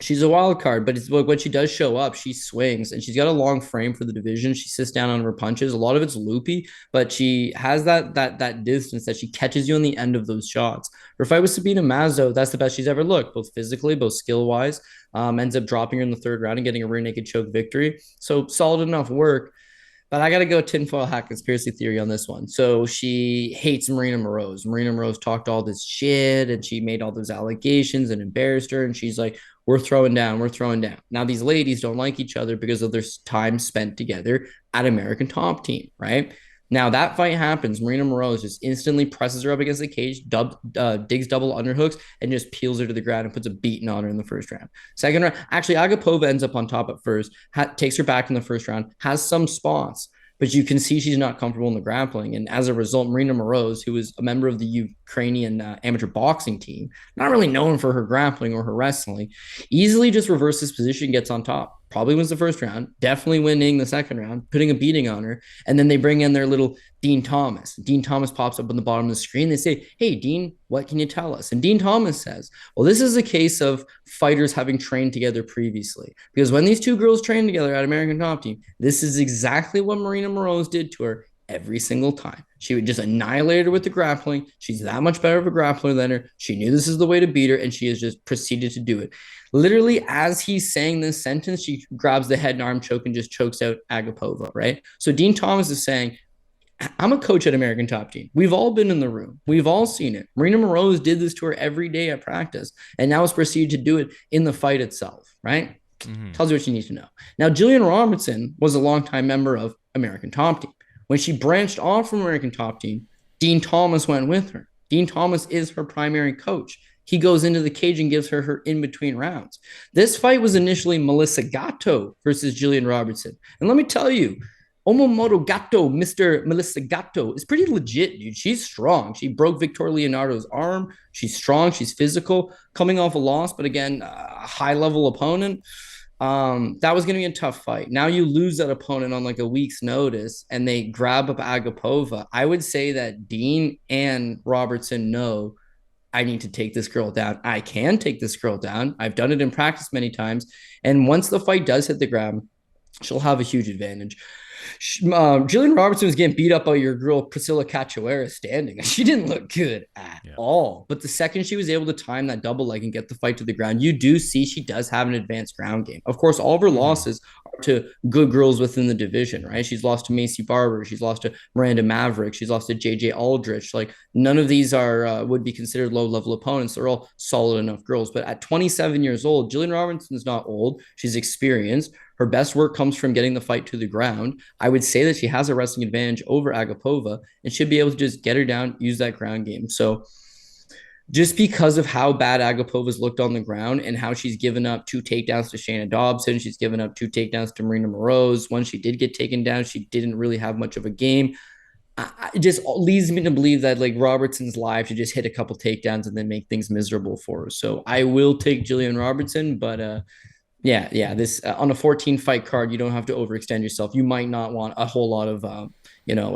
She's a wild card, but it's like when she does show up, she swings, and she's got a long frame for the division. She sits down on her punches. A lot of it's loopy, but she has that distance that she catches you on the end of those shots. Her fight with Sabina Mazo, that's the best she's ever looked, both physically, both skill wise. Ends up dropping her in the third round and getting a rear naked choke victory. So solid enough work. But I got to go tinfoil hat conspiracy theory on this one. So she hates Marina Moroz. Marina Moroz talked all this shit, and she made all those allegations and embarrassed her. And she's like, we're throwing down. We're throwing down. Now, these ladies don't like each other because of their time spent together at American Top Team, right? Now, that fight happens. Marina Moroz just instantly presses her up against the cage, digs double underhooks, and just peels her to the ground and puts a beating on her in the first round. Second round, actually, Agapova ends up on top at first, takes her back in the first round, has some spots, but you can see she's not comfortable in the grappling. And as a result, Marina Moroz, who is a member of the Ukrainian amateur boxing team, not really known for her grappling or her wrestling, easily just reverses position, gets on top. probably wins the first round, definitely winning the second round, putting a beating on her. And then they bring in their little Dean Thomas. Dean Thomas pops up on the bottom of the screen. They say, hey, Dean, what can you tell us? And Dean Thomas says, well, this is a case of fighters having trained together previously. Because when these two girls trained together at American Top Team, this is exactly what Marina Moroz did to her every single time. She would just annihilate her with the grappling. She's that much better of a grappler than her. She knew this is the way to beat her, and she has just proceeded to do it. Literally, as he's saying this sentence, she grabs the head and arm choke and just chokes out Agapova, right? So Dean Thomas is saying, I'm a coach at American Top Team. We've all been in the room. We've all seen it. Marina Moroz did this to her every day at practice, and now has proceeded to do it in the fight itself, right? Mm-hmm. Tells you what you need to know. Now, Jillian Robertson was a longtime member of American Top Team. When she branched off from American Top Team, Dean Thomas went with her. Dean Thomas is her primary coach. He goes into the cage and gives her in-between rounds. This fight was initially Melissa Gatto versus Jillian Robertson. And let me tell you, Omomoto Gatto, Mr. Melissa Gatto, is pretty legit, dude. She's strong. She broke Victor Leonardo's arm. She's strong. She's physical. Coming off a loss, but again, a high-level opponent. That was going to be a tough fight. Now you lose that opponent on like a week's notice and they grab up Agapova. I would say that Dean and Robertson know I need to take this girl down. I can take this girl down. I've done it in practice many times. And once the fight does hit the ground, she'll have a huge advantage. Jillian Robertson was getting beat up by your girl Priscilla Cachoeira standing. She didn't look good at all. But the second she was able to time that double leg and get the fight to the ground, you do see she does have an advanced ground game. Of course, all of her losses are to good girls within the division, right? She's lost to Macy Barber. She's lost to Miranda Maverick. She's lost to JJ Aldrich. Like, none of these are would be considered low-level opponents. They're all solid enough girls. But at 27 years old, Jillian Robertson is not old. She's experienced. Her best work comes from getting the fight to the ground. I would say that she has a wrestling advantage over Agapova and should be able to just get her down, use that ground game. So just because of how bad Agapova's looked on the ground and how she's given up 2 takedowns to Shayna Dobson, she's given up 2 takedowns to Marina Moroz. When she did get taken down, she didn't really have much of a game. It just leads me to believe that like Robertson's live to just hit a couple takedowns and then make things miserable for her. So I will take Jillian Robertson, but yeah. This on a 14 fight card, you don't have to overextend yourself. You might not want a whole lot of,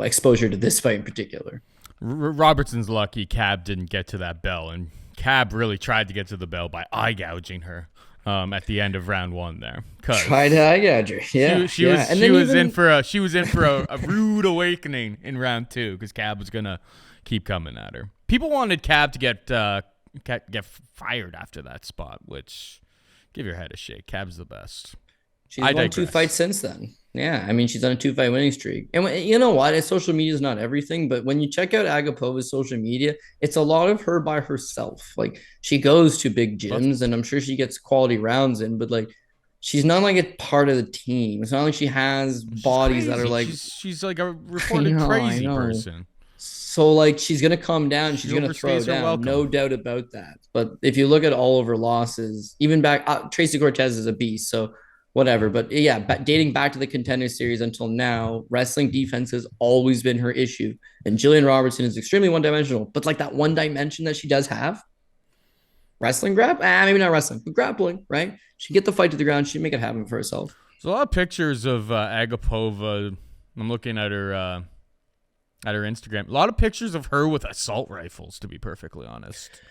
exposure to this fight in particular. Robertson's lucky Cab didn't get to that bell, and Cab really tried to get to the bell by eye gouging her at the end of round 1 there. Tried to eye gouge her. Yeah, she was in for a rude awakening in round 2 because Cab was gonna keep coming at her. People wanted Cab to get fired after that spot, which. Give your head a shake. Cab's the best. She's won 2 fights since then. Yeah, I mean, she's on a 2-fight winning streak. And you know what? Social media is not everything, but when you check out Agapova's social media, it's a lot of her by herself. Like, she goes to big gyms, and I'm sure she gets quality rounds in, but like, she's not like a part of the team. It's not like she has bodies that are like. She's like a reported crazy person. So, like, she's going to come down. She's going to throw down. No doubt about that. But if you look at all of her losses, even back, Tracy Cortez is a beast. So, whatever. But, yeah, dating back to the Contender Series until now, wrestling defense has always been her issue. And Jillian Robertson is extremely one-dimensional. But, like, that one dimension that she does have, wrestling maybe not wrestling, but grappling, right? She'd get the fight to the ground. She'd make it happen for herself. There's a lot of pictures of Agapova. I'm looking at her Instagram. A lot of pictures of her with assault rifles, to be perfectly honest.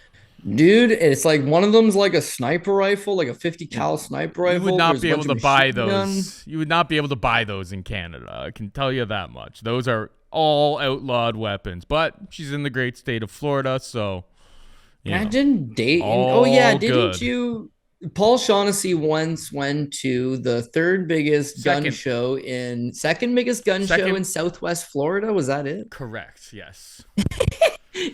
Dude, it's like one of them's like a sniper rifle, like a 50 cal sniper rifle. You would not be able to buy those. You would not be able to buy those in Canada. I can tell you that much. Those are all outlawed weapons. But she's in the great state of Florida, so imagine dating. Oh yeah, didn't you? Paul Shaughnessy once went to the second biggest gun show in Southwest Florida. Was that it? Correct. Yes.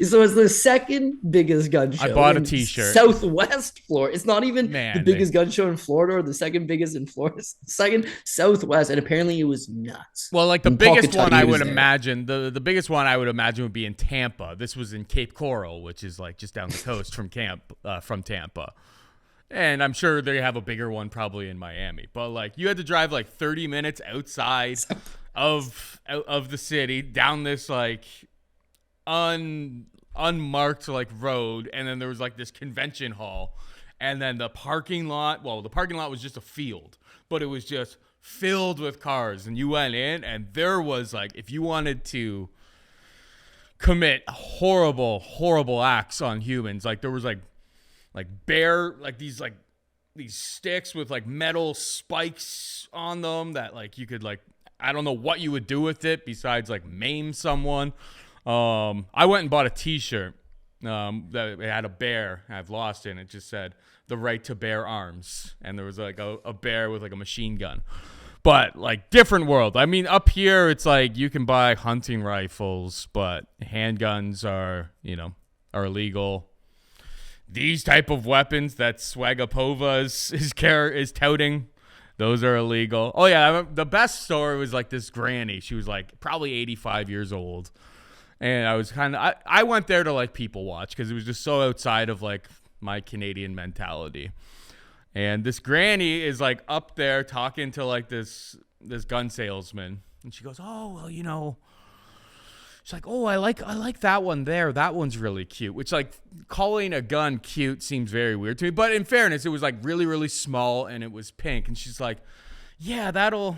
So it's the second biggest gun show. I bought a T-shirt. Southwest Florida. It's not even the biggest gun show in Florida or the second biggest in Florida. Second Southwest, and apparently it was nuts. Well, like the biggest one I would imagine, the biggest one I would imagine would be in Tampa. This was in Cape Coral, which is like just down the coast from Tampa. And I'm sure they have a bigger one probably in Miami. But like you had to drive like 30 minutes outside of the city down this like unmarked like road, and then there was like this convention hall, And then the parking lot was just a field, but it was just filled with cars. And you went in, and there was like, if you wanted to commit horrible, horrible acts on humans, like there was like these sticks with like metal spikes on them that like you could like, I don't know what you would do with it besides like maim someone. I went and bought a t-shirt that it had a bear. I've lost it, and it just said the right to bear arms, and there was like a bear with like a machine gun. But like different world. I mean, up here it's like you can buy hunting rifles, but handguns are illegal. These type of weapons that Swagapova is touting, those are illegal. Oh yeah, the best story was like this granny. She was like probably 85 years old. And I was I went there to like people watch because it was just so outside of like my Canadian mentality. And this granny is like up there talking to like this gun salesman. And she goes, "Oh, well, she's like, "Oh, I like that one there. That one's really cute." Which like calling a gun cute seems very weird to me. But in fairness, it was like really, really small and it was pink. And she's like, "Yeah, that'll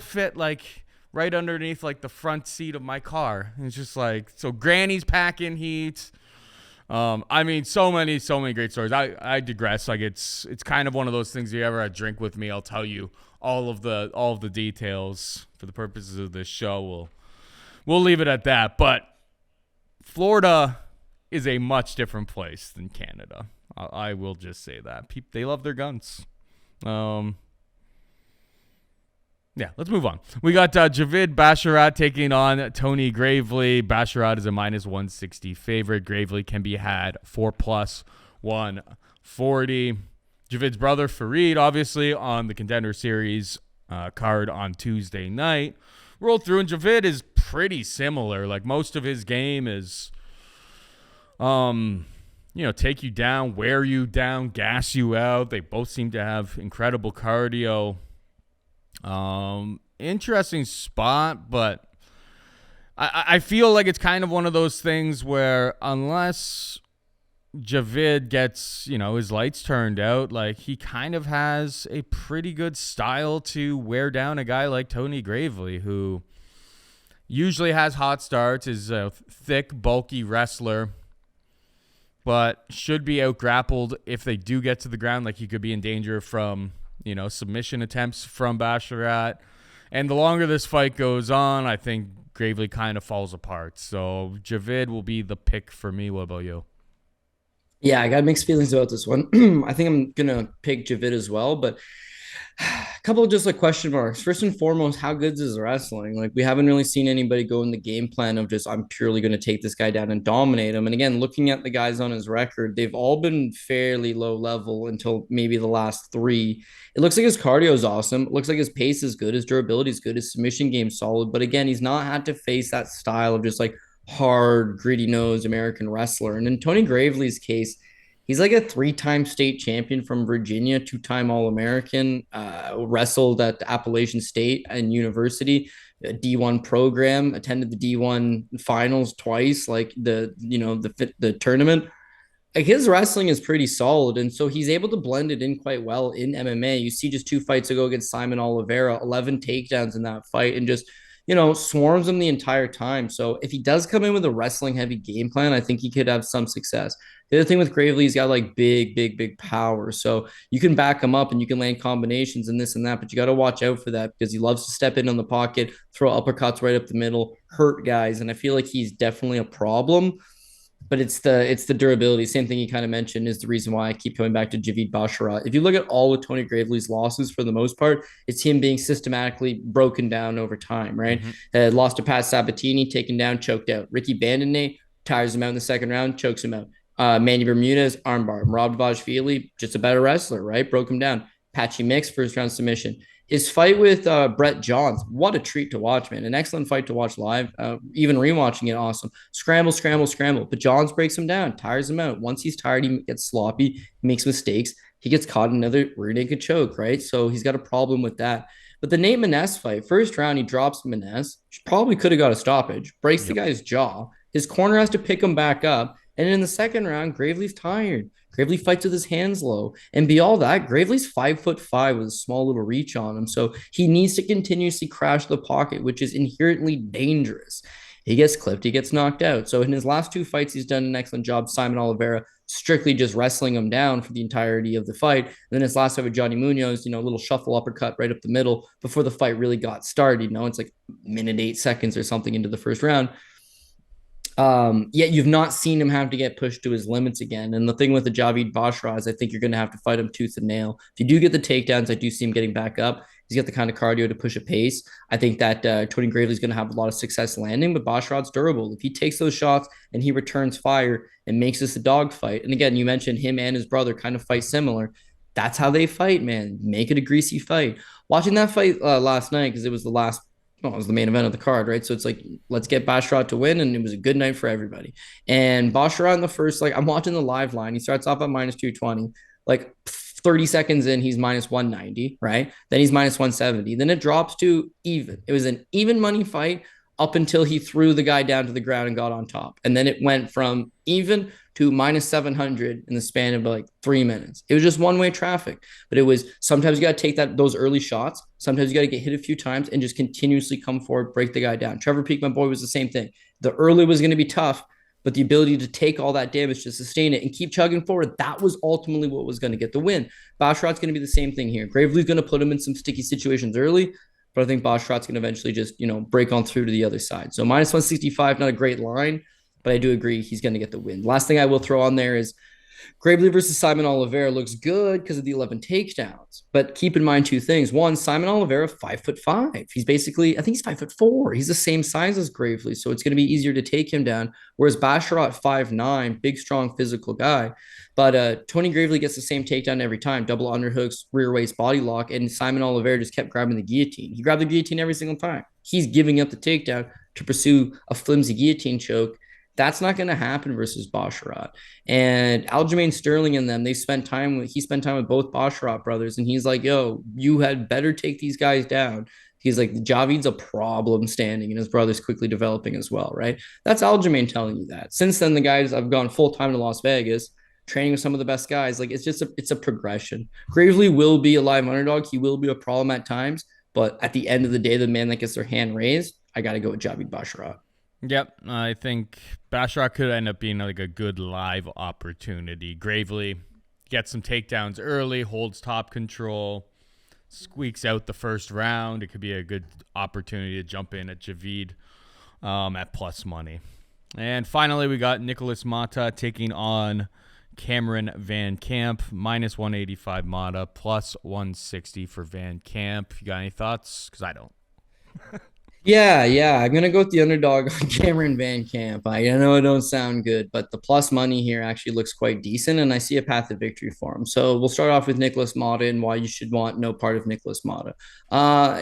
fit like right underneath like the front seat of my car." And it's just like, so granny's packing heat. I mean, so many great stories. I digress. Like it's kind of one of those things. If you ever had a drink with me, I'll tell you all of the details for the purposes of this show. We'll leave it at that. But Florida is a much different place than Canada. I will just say that. They love their guns. Yeah, let's move on. We got Javid Basharat taking on Tony Gravely. Basharat is a -160 favorite. Gravely can be had for +140. Javid's brother Farid, obviously, on the Contender Series card on Tuesday night. Rolled through, and Javid is pretty similar. Like most of his game is, take you down, wear you down, gas you out. They both seem to have incredible cardio. Interesting spot, but I feel like it's kind of one of those things where unless Javid gets, his lights turned out, like he kind of has a pretty good style to wear down a guy like Tony Gravely, who usually has hot starts, is a thick, bulky wrestler, but should be out-grappled if they do get to the ground. Like he could be in danger from submission attempts from Basharat. And the longer this fight goes on, I think Gravely kind of falls apart. So Javid will be the pick for me. What about you? Yeah, I got mixed feelings about this one. I think I'm going to pick Javid as well, but a couple of just like question marks. First and foremost, how good is his wrestling? Like we haven't really seen anybody go in the game plan of just, I'm purely going to take this guy down and dominate him. And again, looking at the guys on his record, they've all been fairly low level until maybe the last three. It looks like his cardio is awesome. It looks like his pace is good. His durability is good. His submission game is solid. But again, he's not had to face that style of just like hard, gritty nosed American wrestler. And in Tony Gravely's case, he's like a 3-time state champion from Virginia, 2-time All-American, wrestled at the Appalachian State and University, a D1 program, attended the D1 finals twice, like the tournament. Like his wrestling is pretty solid, and so he's able to blend it in quite well in MMA. You see just 2 fights ago against Simon Oliveira, 11 takedowns in that fight, and just swarms him the entire time. So if he does come in with a wrestling heavy game plan, I think he could have some success. The other thing with Gravely, he's got like big power. So you can back him up and you can land combinations and this and that, but you got to watch out for that because he loves to step in on the pocket, throw uppercuts right up the middle, hurt guys. And I feel like he's definitely a problem, but it's the durability. Same thing you kind of mentioned is the reason why I keep coming back to Javid Basharat. If you look at all of Tony Gravely's losses, for the most part, it's him being systematically broken down over time, right? Mm-hmm. Lost to Pat Sabatini, taken down, choked out. Ricky Bandonnet tires him out in the second round, chokes him out. Manny Bermudez, armbar. Rob Fili, just a better wrestler, right? Broke him down. Patchy Mix, first round submission. His fight with Brett Johns, what a treat to watch, man. An excellent fight to watch live. Even rewatching it, awesome. Scramble. But Johns breaks him down, tires him out. Once he's tired, he gets sloppy, makes mistakes. He gets caught in another rear naked choke, right? So he's got a problem with that. But the Nate Maness fight, first round, he drops Maness. Probably could have got a stoppage. Breaks the guy's jaw. His corner has to pick him back up. And in the second round, Gravely's tired. Gravely fights with his hands low. And beyond that, Gravely's 5'5" with a small little reach on him. So he needs to continuously crash the pocket, which is inherently dangerous. He gets clipped, he gets knocked out. So in his last two fights, he's done an excellent job. Simon Oliveira strictly just wrestling him down for the entirety of the fight. And then his last fight with Johnny Munoz, a little shuffle uppercut right up the middle before the fight really got started. It's like minute 8 seconds or something into the first round. Yet you've not seen him have to get pushed to his limits again. And the thing with the Javid Bashra is I think you're going to have to fight him tooth and nail. If you do get the takedowns, I do see him getting back up. He's got the kind of cardio to push a pace. I think that Tony Gravely is going to have a lot of success landing, but Bashrad's durable. If he takes those shots and he returns fire and makes this a dogfight, and again, you mentioned him and his brother kind of fight similar. That's how they fight, man. Make it a greasy fight. Watching that fight last night, because it was it was the main event of the card, right? So it's like, let's get Bashrat to win, and it was a good night for everybody. And Bashrat in the first, I'm watching the live line. He starts off at minus 220, 30 seconds in, he's minus 190, right? Then he's minus 170. Then it drops to even. It was an even money fight up until he threw the guy down to the ground and got on top. And then it went from even to minus 700 in the span of 3 minutes. It was just one-way traffic. But it was sometimes you got to take those early shots. Sometimes you got to get hit a few times and just continuously come forward, break the guy down. Trevor Peake, my boy, was the same thing. The early was going to be tough, but the ability to take all that damage to sustain it and keep chugging forward, that was ultimately what was going to get the win. Bashrat's going to be the same thing here. Gravely's going to put him in some sticky situations early, but I think Bashrat's going to eventually just, break on through to the other side. So minus 165, not a great line, but I do agree he's going to get the win. Last thing I will throw on there is Gravely versus Simon Oliveira looks good because of the 11 takedowns. But keep in mind two things. One, Simon Oliveira, 5'5". He's basically, I think he's 5'4". He's the same size as Gravely, so it's going to be easier to take him down. Whereas Basharat, 5'9", big, strong, physical guy. But Tony Gravely gets the same takedown every time, double underhooks, rear waist body lock, and Simon Oliveira just kept grabbing the guillotine. He grabbed the guillotine every single time. He's giving up the takedown to pursue a flimsy guillotine choke. That's not going to happen versus Basharat. And Aljamain Sterling and them, he spent time with both Basharat brothers, and he's like, yo, you had better take these guys down. He's like, Javid's a problem standing, and his brother's quickly developing as well, right? That's Aljamain telling you that. Since then, the guys have gone full-time to Las Vegas, training with some of the best guys. It's a progression. Gravely will be a live underdog. He will be a problem at times, but at the end of the day, the man that gets their hand raised, I got to go with Javid Basharat. Yep, I think Basharat could end up being a good live opportunity. Gravely gets some takedowns early, holds top control, squeaks out the first round. It could be a good opportunity to jump in at Javid at plus money. And finally, we got Nicholas Mata taking on Cameron Van Camp, minus 185 Mata, plus 160 for Van Camp. You got any thoughts? Because I don't. Yeah. I'm going to go with the underdog on Cameron Van Camp. I know it don't sound good, but the plus money here actually looks quite decent, and I see a path to victory for him. So we'll start off with Nicholas Mata and why you should want no part of Nicholas Mata.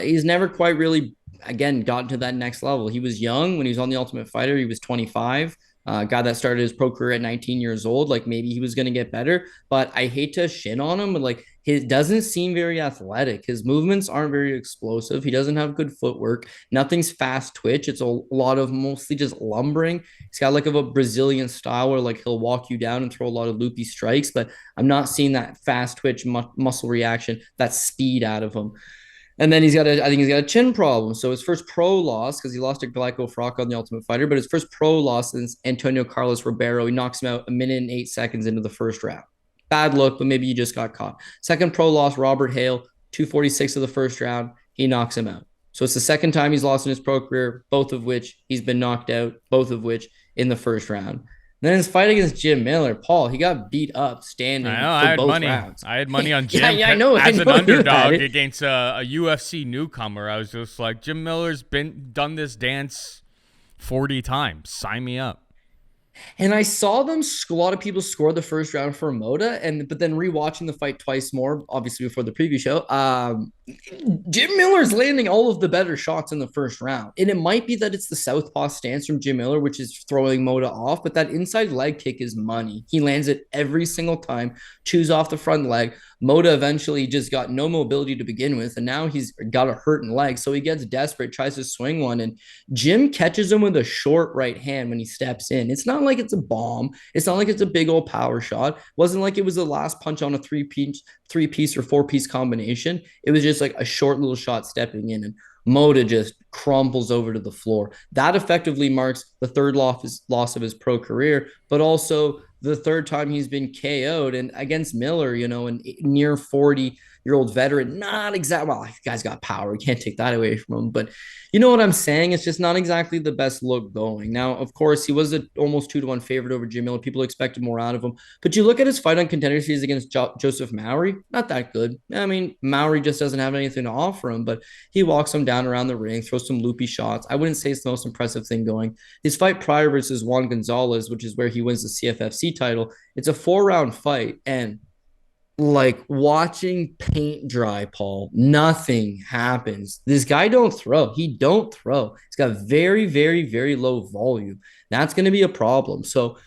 He's never quite really, again, gotten to that next level. He was young when he was on The Ultimate Fighter. He was 25. Guy that started his pro career at 19 years old. Maybe he was going to get better, but I hate to shit on him, but he doesn't seem very athletic. His movements aren't very explosive. He doesn't have good footwork. Nothing's fast twitch. It's a lot of mostly just lumbering. He's got a Brazilian style where he'll walk you down and throw a lot of loopy strikes, but I'm not seeing that fast twitch muscle reaction, that speed out of him. And then I think he's got a chin problem. So his first pro loss, because he lost to Glyco Frock on The Ultimate Fighter, but his first pro loss is Antonio Carlos Ribeiro. He knocks him out a minute and 8 seconds into the first round. Bad look, but maybe you just got caught. Second pro loss, Robert Hale, 246 of the first round. He knocks him out. So it's the second time he's lost in his pro career, both of which he's been knocked out, both of which in the first round. Then his fight against Jim Miller, Paul, he got beat up standing for both rounds. I had money on Jim I know, as an underdog against a UFC newcomer. I was just like, Jim Miller's done this dance 40 times. Sign me up. And I saw them, a lot of people scored the first round for Moda, but then rewatching the fight twice more, obviously before the preview show, Jim Miller's landing all of the better shots in the first round. And it might be that it's the southpaw stance from Jim Miller, which is throwing Moda off, but that inside leg kick is money. He lands it every single time, chews off the front leg. Moda eventually just got no mobility to begin with, and now he's got a hurting leg. So he gets desperate, tries to swing one, and Jim catches him with a short right hand when he steps in. It's not like it's a bomb. It's not like it's a big old power shot. It wasn't like it was the last punch on a three piece or four-piece combination. It was just like a short little shot stepping in, and Moda just crumples over to the floor. That effectively marks the third loss of his pro career, but also the third time he's been KO'd, and against Miller, an near 40-year-old veteran. Not exactly, well, the guy's got power. We can't take that away from him, but you know what I'm saying? It's just not exactly the best look going. Now, of course, he was an almost 2-1 favorite over Jim Miller. People expected more out of him, but you look at his fight on Contender Series against Joseph Mowry, not that good. I mean, Mowry just doesn't have anything to offer him, but he walks him down around the ring, throws some loopy shots. I wouldn't say it's the most impressive thing going. His fight prior versus Juan Gonzalez, which is where he wins the CFFC title, it's a 4-round fight, and like watching paint dry, Paul, nothing happens. This guy don't throw. He don't throw. He's got very, very, very low volume. That's going to be a problem. So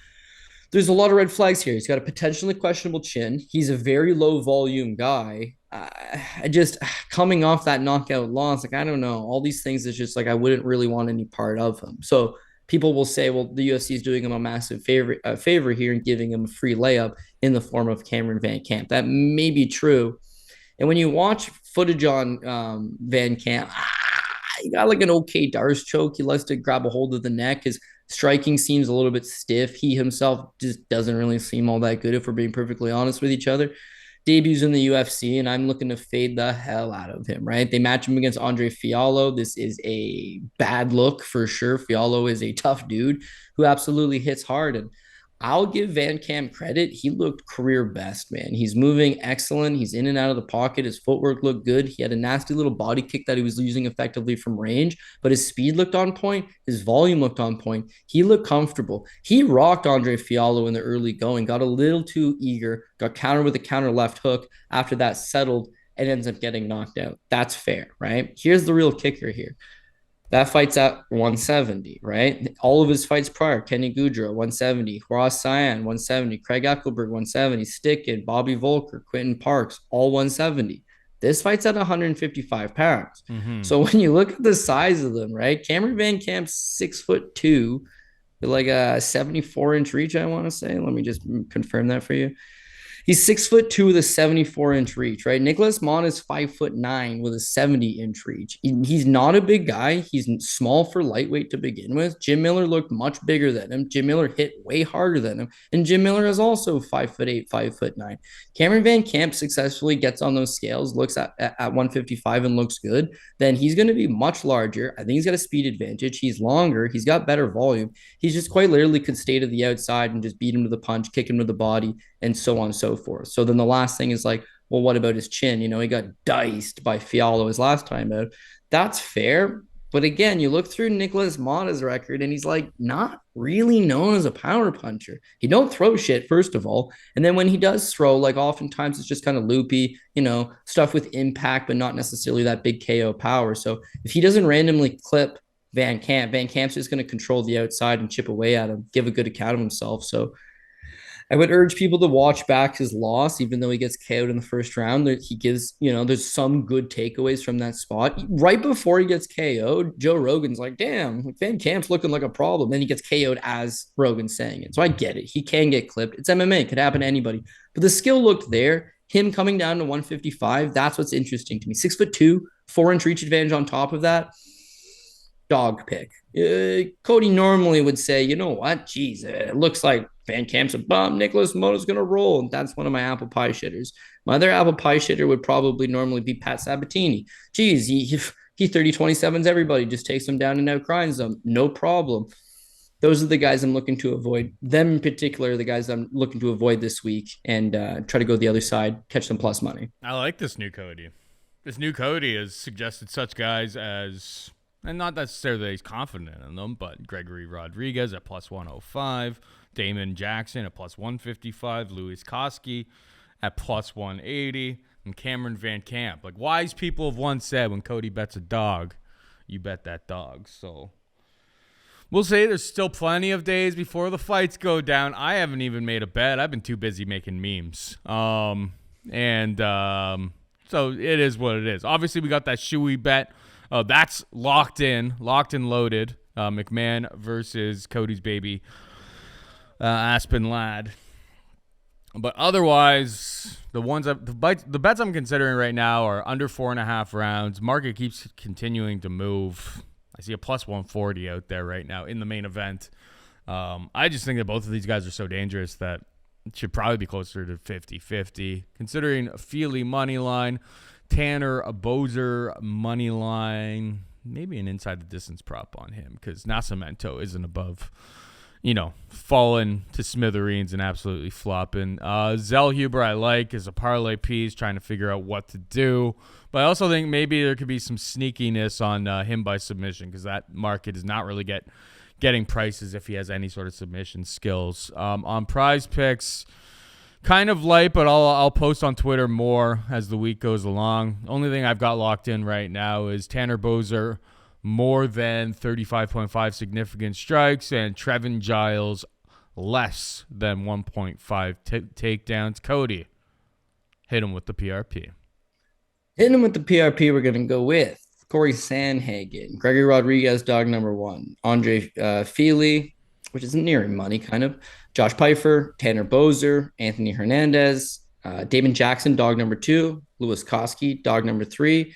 there's a lot of red flags here. He's got a potentially questionable chin. He's a very low volume guy. I just coming off that knockout loss, like I don't know, all these things is just like I wouldn't really want any part of him. So people will say, well, the UFC is doing him a massive favor here and giving him a free layup in the form of Cameron Van Camp. That may be true. And when you watch footage on Van Camp, he got like an okay Darce choke. He likes to grab a hold of the neck. His striking seems a little bit stiff. He himself just doesn't really seem all that good, if we're being perfectly honest with each other. Debuts in the UFC, and I'm looking to fade the hell out of him, right? They match him against Andre Fiallo. This is a bad look for sure. Fiallo is a tough dude who absolutely hits hard, and I'll give Van Camp credit. He looked career best, man. He's moving excellent. He's in and out of the pocket. His footwork looked good. He had a nasty little body kick that he was using effectively from range, but his speed looked on point. His volume looked on point. He looked comfortable. He rocked Andre Fiallo in the early going, got a little too eager, got countered with a counter left hook. After that settled and ends up getting knocked out. That's fair, right? Here's the real kicker here. That fight's at 170, right? All of his fights prior, Kenny Goudreau, 170, Horace Cyan, 170, Craig Eckelberg, 170, Stickett, Bobby Volker, Quentin Parks, all 170. This fight's at 155 pounds. Mm-hmm. So when you look at the size of them, right? Cameron Van Camp's 6'2", with like a 74-inch reach, I want to say. Let me just confirm that for you. He's 6'2" with a 74-inch reach, right? Nicholas Mon is 5'9" with a 70-inch reach. He's not a big guy. He's small for lightweight to begin with. Jim Miller looked much bigger than him. Jim Miller hit way harder than him. And Jim Miller is also 5'8", 5'9". Cameron Van Camp successfully gets on those scales, looks at 155 and looks good. Then he's going to be much larger. I think he's got a speed advantage. He's longer. He's got better volume. He's just quite literally could stay to the outside and just beat him to the punch, kick him to the body, and so on and so forth. So then the last thing is like, well, what about his chin? He got diced by Fiallo his last time out. That's fair. But again, you look through Nicholas Motta's record and he's like not really known as a power puncher. He don't throw shit, first of all. And then when he does throw, like oftentimes it's just kind of loopy, stuff with impact, but not necessarily that big KO power. So if he doesn't randomly clip Van Camp's just going to control the outside and chip away at him, give a good account of himself. So I would urge people to watch back his loss, even though he gets KO'd in the first round. He gives, there's some good takeaways from that spot. Right before he gets KO'd, Joe Rogan's like, damn, Van Camp's looking like a problem. Then he gets KO'd as Rogan's saying it. So I get it. He can get clipped. It's MMA. It could happen to anybody. But the skill looked there. Him coming down to 155, that's what's interesting to me. 6'2", 4-inch reach advantage on top of that. Dog pick. Cody normally would say, you know what? Geez, it looks like Van Camp's a bum. Nicholas Motta's going to roll. And that's one of my apple pie shitters. My other apple pie shitter would probably normally be Pat Sabatini. Geez, he 30-27s everybody. Just takes them down and out grinds them. No problem. Those are the guys I'm looking to avoid. Them in particular, the guys I'm looking to avoid this week and try to go the other side, catch some plus money. I like this new Cody. This new Cody has suggested such guys as... And not necessarily that he's confident in them, but Gregory Rodrigues at plus 105, Damon Jackson at plus 155, Louis Cosce at plus 180, and Cameron Van Camp. Like, wise people have once said, when Cody bets a dog, you bet that dog. So we'll say there's still plenty of days before the fights go down. I haven't even made a bet. I've been too busy making memes. And so it is what it is. Obviously, we got that shoey bet. That's locked and loaded. McMann versus Cody's baby, Aspen lad. But otherwise, the bets I'm considering right now are under 4.5 rounds. Market keeps continuing to move. I see a plus 140 out there right now in the main event. I just think that both of these guys are so dangerous that it should probably be closer to 50-50. Considering Fili money line, Tanner a Boser money line, maybe an inside the distance prop on him because Nascimento isn't above, falling to smithereens and absolutely flopping. Zellhuber I like as a parlay piece, trying to figure out what to do. But I also think maybe there could be some sneakiness on him by submission because that market does not really getting prices if he has any sort of submission skills. On prize picks, kind of light, but I'll post on Twitter more as the week goes along. Only thing I've got locked in right now is Tanner Boser more than 35.5 significant strikes, and Trevin Giles less than 1.5 takedowns. Cody, hit him with the PRP. Hitting him with the PRP, we're going to go with Cory Sandhagen, Gregory Rodrigues, dog number 1, Fili, which is nearing money, kind of, Josh Pyfer, Tanner Boser, Anthony Hernandez, Damon Jackson, dog number 2, Louis Cosce, dog number 3,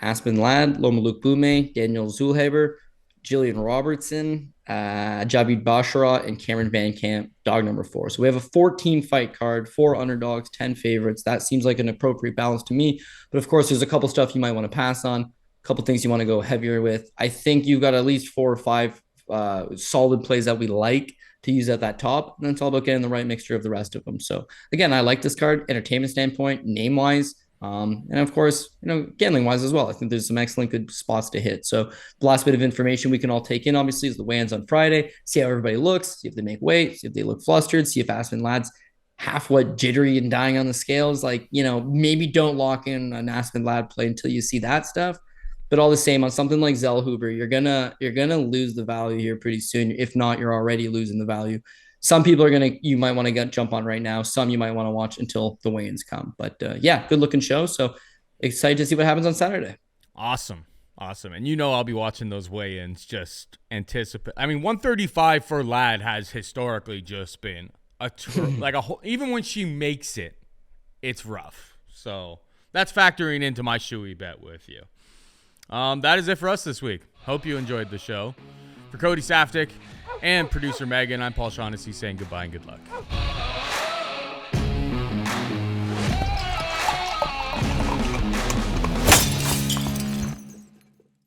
Aspen Lad, Loma Lookboonmee, Daniel Zellhuber, Jillian Robertson, Javid Bashara, and Cameron Van Camp, dog number 4. So we have a 14-fight card, 4 underdogs, 10 favorites. That seems like an appropriate balance to me. But of course, there's a couple stuff you might want to pass on, a couple things you want to go heavier with. I think you've got at least 4 or 5 solid plays that we like to use at that top. And then it's all about getting the right mixture of the rest of them. So again, I like this card, entertainment standpoint, name-wise. And of course, gambling wise as well. I think there's some excellent good spots to hit. So the last bit of information we can all take in, obviously, is the weigh-ins on Friday. See how everybody looks, see if they make weight, see if they look flustered, see if Aspen Lad's half what jittery and dying on the scales. Maybe don't lock in an Aspen Lad play until you see that stuff. But all the same, on something like Zellhuber, you're gonna lose the value here pretty soon. If not, you're already losing the value. Some people you might want to jump on right now. Some you might want to watch until the weigh-ins come. But yeah, good looking show. So excited to see what happens on Saturday. Awesome. And I'll be watching those weigh-ins, just anticipate. 135 for Lad has historically just been even when she makes it, it's rough. So that's factoring into my shoey bet with you. That is it for us this week. Hope you enjoyed the show. For Cody Saftic and producer Megan, I'm Paul Shaughnessy saying goodbye and good luck.